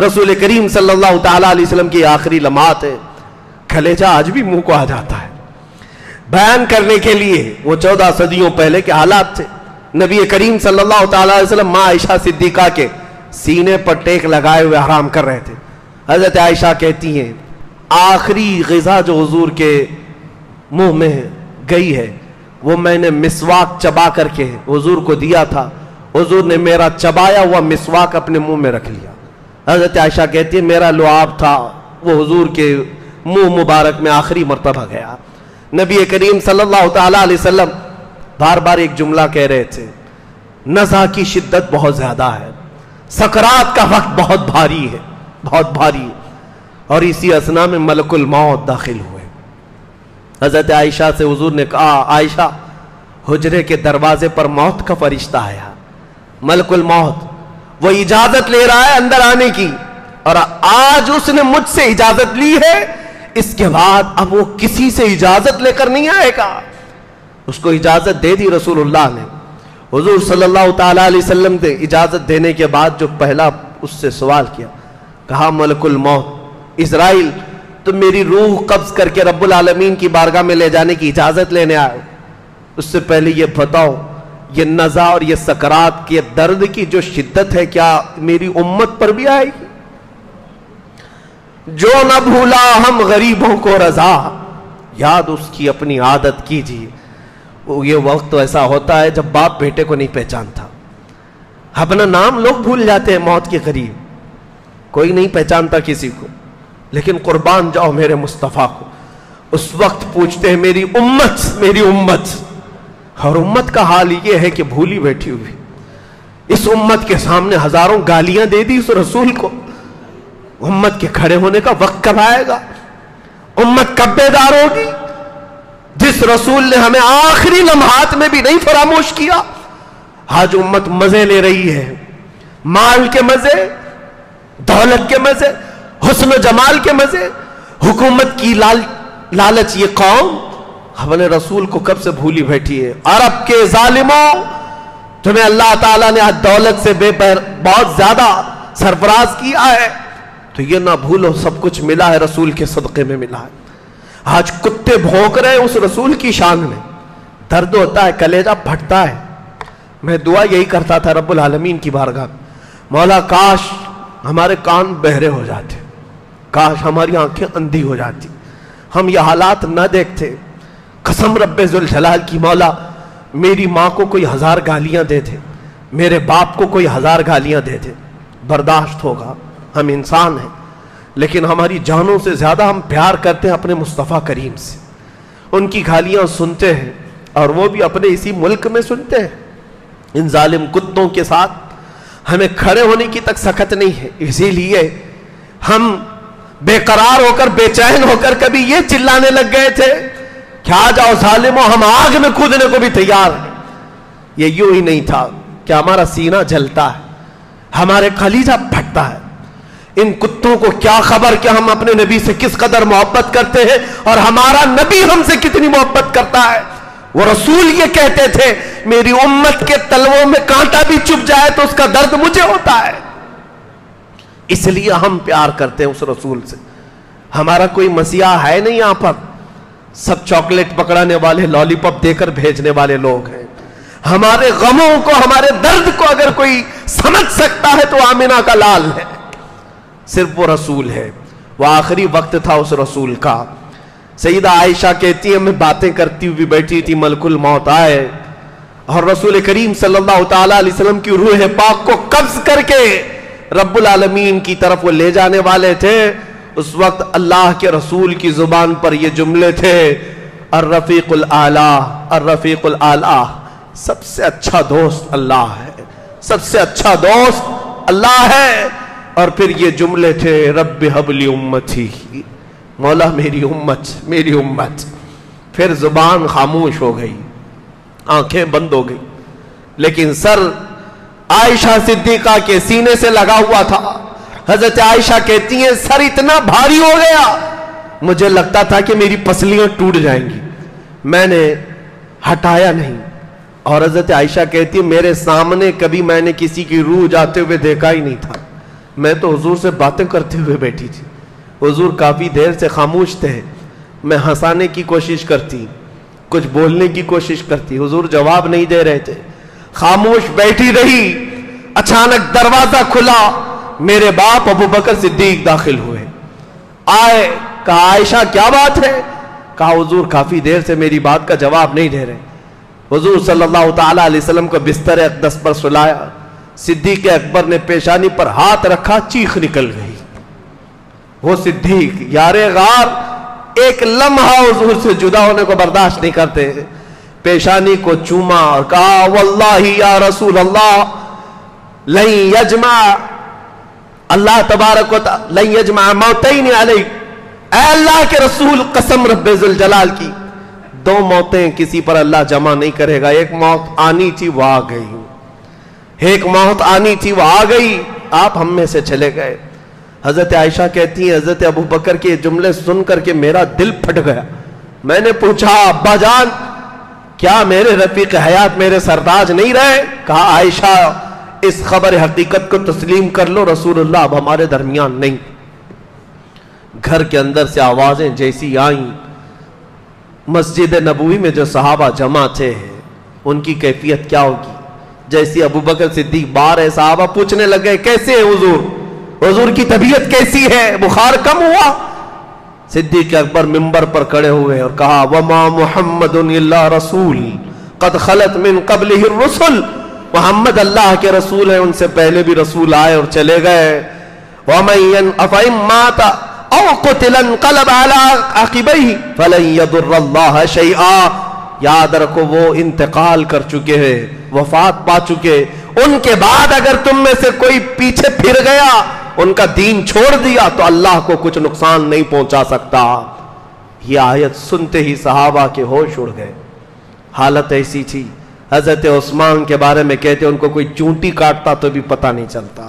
رسول کریم صلی اللہ تعالیٰ علیہ وسلم کی آخری لمحات ہے. کلیجہ آج بھی منہ کو آ جاتا ہے بیان کرنے کے لیے. وہ 14 صدیوں پہلے کے حالات تھے. نبی کریم صلی اللہ تعالیٰ علیہ وسلم ماں عائشہ صدیقہ کے سینے پر ٹیک لگائے ہوئے آرام کر رہے تھے. حضرت عائشہ کہتی ہیں آخری غذا جو حضور کے منہ میں گئی ہے وہ میں نے مسواک چبا کر کے حضور کو دیا تھا. حضور نے میرا چبایا ہوا مسواک اپنے منہ میں رکھ لیا. حضرت عائشہ کہتی ہے میرا لعاب تھا وہ حضور کے منہ مبارک میں آخری مرتبہ گیا. نبی کریم صلی اللہ تعالیٰ علیہ وسلم بار بار ایک جملہ کہہ رہے تھے نزع کی شدت بہت زیادہ ہے, سکرات کا وقت بہت بھاری ہے, بہت بھاری. اور اسی اثنا میں ملک الموت داخل ہوئے. حضرت عائشہ سے حضور نے کہا عائشہ حجرے کے دروازے پر موت کا فرشتہ آیا, ملک الموت وہ اجازت لے رہا ہے اندر آنے کی, اور آج اس نے مجھ سے اجازت لی ہے, اس کے بعد اب وہ کسی سے اجازت لے کر نہیں آئے گا. اس کو اجازت دے دی رسول اللہ نے. حضور صلی اللہ تعالیٰ علیہ وسلم نے اجازت دینے کے بعد جو پہلا اس سے سوال کیا, کہا ملک الموت اسرائیل تم میری روح قبض کر کے رب العالمین کی بارگاہ میں لے جانے کی اجازت لینے آئے, اس سے پہلے یہ بتاؤ یہ نزع اور یہ سکرات کے درد کی جو شدت ہے کیا میری امت پر بھی آئے گی؟ جو نہ بھولا ہم غریبوں کو رضا, یاد اس کی اپنی عادت کیجیے. یہ وقت تو ایسا ہوتا ہے جب باپ بیٹے کو نہیں پہچانتا, اپنا نام لوگ بھول جاتے ہیں موت کے قریب, کوئی نہیں پہچانتا کسی کو, لیکن قربان جاؤ میرے مصطفیٰ کو. اس وقت پوچھتے ہیں میری امت, میری امت. اور امت کا حال یہ ہے کہ بھولی بیٹھی ہوئی. اس امت کے سامنے ہزاروں گالیاں دے دی اس رسول کو. امت کے کھڑے ہونے کا وقت کب آئے گا؟ امت کب بیدار ہوگی؟ جس رسول نے ہمیں آخری لمحات میں بھی نہیں فراموش کیا. آج امت مزے لے رہی ہے, مال کے مزے, دولت کے مزے, حسن و جمال کے مزے, حکومت کی لالچ. یہ قوم اپنے رسول کو کب سے بھولی بیٹھی ہے. عرب کے ظالموں, تمہیں اللہ تعالیٰ نے آج دولت سے بہت زیادہ سرفراز کیا ہے, تو یہ نہ بھولو سب کچھ ملا ہے رسول کے صدقے میں ملا ہے. آج کتے بھونک رہے ہیں اس رسول کی شان میں, درد ہوتا ہے, کلیجہ پھٹتا ہے. میں دعا یہی کرتا تھا رب العالمین کی بارگاہ, مولا کاش ہمارے کان بہرے ہو جاتے, کاش ہماری آنکھیں اندھی ہو جاتی, ہم یہ حالات نہ دیکھتے. قسم رب ذوالجلال کی مولا میری ماں کو کوئی 1000 گالیاں دے دے, میرے باپ کو کوئی 1000 گالیاں دے دے, برداشت ہوگا, ہم انسان ہیں. لیکن ہماری جانوں سے زیادہ ہم پیار کرتے ہیں اپنے مصطفیٰ کریم سے. ان کی گالیاں سنتے ہیں اور وہ بھی اپنے اسی ملک میں سنتے ہیں. ان ظالم کتوں کے ساتھ ہمیں کھڑے ہونے کی تک سخت نہیں ہے. اسی لیے ہم بے قرار ہو کر, بے چین ہو کر کبھی یہ چلانے لگ گئے تھے کہ آ جاؤ ظالموں ہم آگ میں کودنے کو بھی تیار ہیں. یہ یوں ہی نہیں تھا کہ ہمارا سینہ جلتا ہے, ہمارے کلیجہ پھٹتا ہے. ان کتوں کو کیا خبر کہ ہم اپنے نبی سے کس قدر محبت کرتے ہیں اور ہمارا نبی ہم سے کتنی محبت کرتا ہے. وہ رسول یہ کہتے تھے میری امت کے تلووں میں کانٹا بھی چبھ جائے تو اس کا درد مجھے ہوتا ہے. اس لیے ہم پیار کرتے ہیں اس رسول سے. ہمارا کوئی مسیحا ہے نہیں یہاں پر, سب چاکلیٹ پکڑانے والے, لالی پاپ دے کر بھیجنے والے لوگ ہیں. ہمارے غموں کو, ہمارے درد کو اگر کوئی سمجھ سکتا ہے تو آمینہ کا لال ہے, صرف وہ رسول ہے. وہ آخری وقت تھا اس رسول کا. سیدہ عائشہ کہتی ہے میں باتیں کرتی ہوئی بیٹھی تھی, ملک الموت آئے اور رسول کریم صلی اللہ تعالیٰ علیہ وسلم کی روح پاک کو قبض کر کے رب العالمین کی طرف وہ لے جانے والے تھے. اس وقت اللہ کے رسول کی زبان پر یہ جملے تھے الرفیق الاعلیٰ, الرفیق الاعلیٰ, سب سے اچھا دوست اللہ ہے, سب سے اچھا دوست اللہ ہے. اور پھر یہ جملے تھے رب ہب لی امتی, مولا میری امت, میری امت. پھر زبان خاموش ہو گئی, آنکھیں بند ہو گئی, لیکن سر عائشہ صدیقہ کے سینے سے لگا ہوا تھا. حضرت عائشہ کہتی ہیں سر اتنا بھاری ہو گیا مجھے لگتا تھا کہ میری پسلیاں ٹوٹ جائیں گی, میں نے ہٹایا نہیں. اور حضرت عائشہ کہتی ہے میرے سامنے کبھی میں نے کسی کی روح جاتے ہوئے دیکھا ہی نہیں تھا. میں تو حضور سے باتیں کرتے ہوئے بیٹھی تھی، حضور کافی دیر سے خاموش تھے، میں ہنسانے کی کوشش کرتی، کچھ بولنے کی کوشش کرتی، حضور جواب نہیں دے رہے تھے، خاموش بیٹھی رہی۔ اچانک دروازہ کھلا، میرے باپ ابو بکر صدیق داخل ہوئے، آئے، کہا عائشہ کیا بات ہے؟ کہا حضور کافی دیر سے میری بات کا جواب نہیں دے رہے۔ حضور صلی اللہ تعالی علیہ وسلم کو بستر اقدس پر سلایا، صدیق اکبر نے پیشانی پر ہاتھ رکھا، چیخ نکل گئی۔ وہ صدیق یار غار ایک لمحہ حضور سے جدا ہونے کو برداشت نہیں کرتے، پیشانی کو چوما اور کہا واللہ یا رسول اللہ لن یجمع اللہ تبارک و تعالی لن یجمع موتین علیک، اے اللہ کے رسول قسم رب ذوالجلال کی، دو موتیں کسی پر اللہ جمع نہیں کرے گا، ایک موت آنی تھی وہ آ گئی، ایک موت آنی تھی وہ آ گئی، آپ ہم میں سے چلے گئے۔ حضرت عائشہ کہتی ہیں حضرت ابو بکر کے جملے سن کر کے میرا دل پھٹ گیا، میں نے پوچھا ابا جان کیا میرے رفیق حیات میرے سرتاج نہیں رہے؟ کہا عائشہ اس خبر حقیقت کو تسلیم کر لو، رسول اللہ اب ہمارے درمیان نہیں۔ گھر کے اندر سے آوازیں جیسی آئیں، مسجد نبوی میں جو صحابہ جمع تھے ان کی کیفیت کیا ہوگی؟ جیسی ابو بکر صدیق بار ہے، صحابہ پوچھنے لگے کیسے ہے حضور، حضور کی طبیعت کیسی ہے، بخار کم ہوا؟ صدیق اکبر منبر پر کھڑے ہوئے اور کہا وما محمد الا رسول قد خلت من قبلہ الرسل، محمد اللہ کے رسول ہیں، ان سے پہلے بھی رسول آئے اور چلے گئے۔ ومن افئن مات او قتل انقلب على عقبیہ فلن يضر اللہ شیئا، یاد رکھو وہ انتقال کر چکے ہیں، وفات پا چکے، ان کے بعد اگر تم میں سے کوئی پیچھے پھر گیا، ان کا دین چھوڑ دیا تو اللہ کو کچھ نقصان نہیں پہنچا سکتا۔ یہ آیت سنتے ہی صحابہ کے ہوش اڑ گئے، حالت ایسی تھی، حضرت عثمان کے بارے میں کہتے ان کو کوئی چونٹی کاٹتا تو بھی پتہ نہیں چلتا،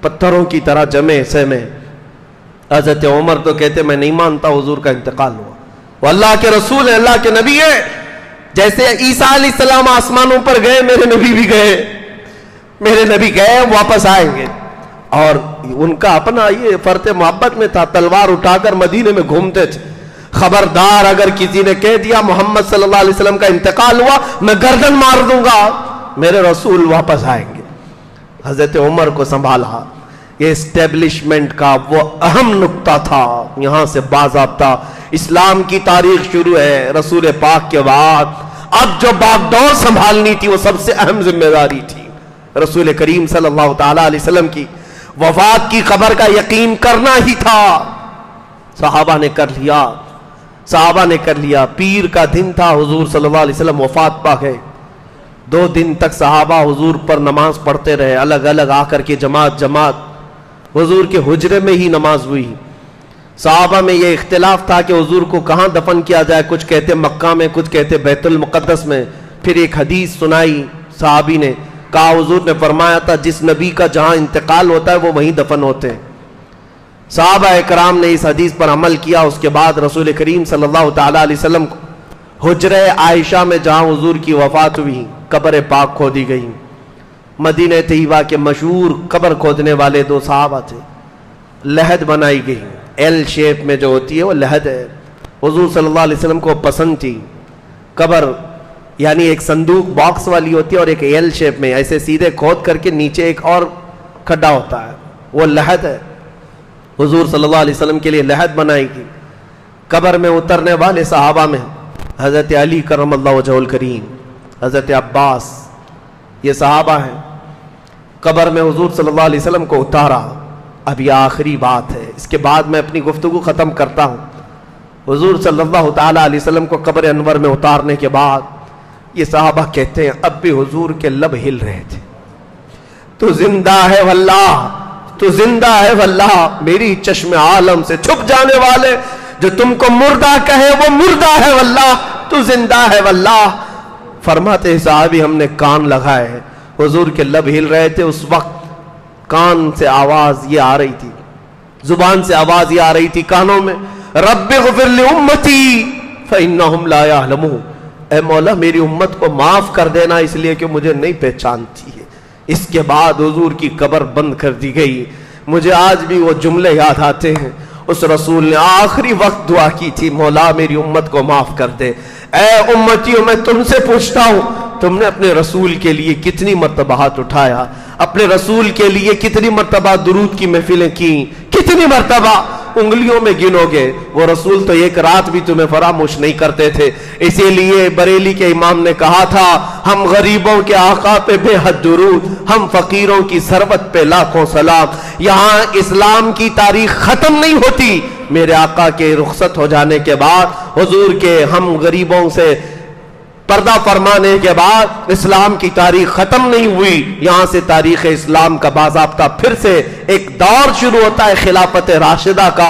پتھروں کی طرح جمے سے میں۔ حضرت عمر تو کہتے میں نہیں مانتا حضور کا انتقال ہوا، وہ اللہ کے رسول ہیں، اللہ کے نبی ہیں، جیسے عیسیٰ علیہ السلام آسمانوں پر گئے میرے نبی بھی گئے، میرے نبی گئے واپس آئیں گے۔ اور ان کا اپنا یہ فرط محبت میں تھا، تلوار اٹھا کر مدینے میں گھومتے تھے، خبردار اگر کسی نے کہہ دیا محمد صلی اللہ علیہ وسلم کا انتقال ہوا میں گردن مار دوں گا، میرے رسول واپس آئیں گے۔ حضرت عمر کو سنبھالا، یہ اسٹیبلشمنٹ کا وہ اہم نقطہ تھا، یہاں سے باضابطہ اسلام کی تاریخ شروع ہے رسول پاک کے بعد۔ اب جو باغ ڈور سنبھالنی تھی وہ سب سے اہم ذمہ داری تھی رسول کریم صلی اللہ تعالی علیہ وسلم کی، وفات کی خبر کا یقین کرنا ہی تھا۔ صحابہ نے کر لیا، صحابہ نے کر لیا۔ پیر کا دن تھا، حضور صلی اللہ علیہ وسلم وفات پا گئے۔ 2 دن تک صحابہ حضور پر نماز پڑھتے رہے، الگ الگ آ کر کے جماعت جماعت، حضور کے حجرے میں ہی نماز ہوئی۔ صحابہ میں یہ اختلاف تھا کہ حضور کو کہاں دفن کیا جائے، کچھ کہتے مکہ میں، کچھ کہتے بیت المقدس میں۔ پھر ایک حدیث سنائی صحابی نے، کہا حضور نے فرمایا تھا جس نبی کا جہاں انتقال ہوتا ہے وہ وہیں دفن ہوتے ہیں۔ صحابہ اکرام نے اس حدیث پر عمل کیا۔ اس کے بعد رسول کریم صلی اللہ تعالی علیہ وسلم کو حجرہ عائشہ میں جہاں حضور کی وفات ہوئی قبر پاک کھودی گئی۔ مدینہ طیبہ کے مشہور قبر کھودنے والے 2 صحابہ تھے، لحد بنائی گئی، ایل شیپ میں جو ہوتی ہے وہ لحد ہے، حضور صلی اللہ علیہ وسلم کو پسند تھی۔ قبر یعنی ایک صندوق باکس والی ہوتی ہے اور ایک ایل شیپ میں ایسے سیدھے کھود کر کے نیچے ایک اور کھڈا ہوتا ہے، وہ لحد ہے۔ حضور صلی اللہ علیہ وسلم کے لیے لحد بنائی گئی۔ قبر میں اترنے والے صحابہ میں حضرت علی کرم اللہ وجہہ الکریم، حضرت عباس، یہ صحابہ ہیں۔ قبر میں حضور صلی اللہ علیہ وسلم کو اتارا۔ اب یہ آخری بات ہے، اس کے بعد میں اپنی گفتگو ختم کرتا ہوں۔ حضور صلی اللہ تعالی علیہ وسلم کو قبر انور میں اتارنے کے بعد یہ صحابہ کہتے ہیں اب بھی حضور کے لب ہل رہے تھے، تو زندہ ہے واللہ، تو زندہ ہے واللہ، میری چشم عالم سے چھپ جانے والے جو تم کو مردہ کہے وہ مردہ ہے واللہ، تو زندہ ہے واللہ۔ فرماتے صحابی ہم نے کان لگائے، حضور کے لب ہل رہے تھے۔ اس وقت کان سے آواز یہ آ رہی تھی، زبان سے آواز یہ آ رہی تھی کانوں میں، رب اغفر لامتی فانہم لا یعلمون، اے مولا میری امت کو معاف کر دینا اس لیے کہ مجھے نہیں پہچانتی ہے۔ اس کے بعد حضور کی قبر بند کر دی گئی۔ مجھے آج بھی وہ جملے یاد آتے ہیں. اس رسول نے آخری وقت دعا کی تھی, مولا میری امت کو معاف کر دے. اے امتیوں, میں تم سے پوچھتا ہوں, تم نے اپنے رسول کے لیے کتنی مرتبہ ہاتھ اٹھایا؟ اپنے رسول کے لیے کتنی مرتبہ درود کی محفلیں کی؟ کتنی مرتبہ؟ انگلیوں میں گنو گے. وہ رسول تو ایک رات بھی تمہیں فراموش نہیں کرتے تھے. اسی لیے بریلی کے امام نے کہا تھا, ہم غریبوں کے آقا پہ بے حد درود, ہم فقیروں کی ثروت پہ لاکھوں سلام. یہاں اسلام کی تاریخ ختم نہیں ہوتی. میرے آقا کے رخصت ہو جانے کے بعد, حضور کے ہم غریبوں سے پردہ فرمانے کے بعد اسلام کی تاریخ ختم نہیں ہوئی. یہاں سے تاریخ اسلام کا باضابطہ پھر سے ایک دور شروع ہوتا ہے خلافت راشدہ کا.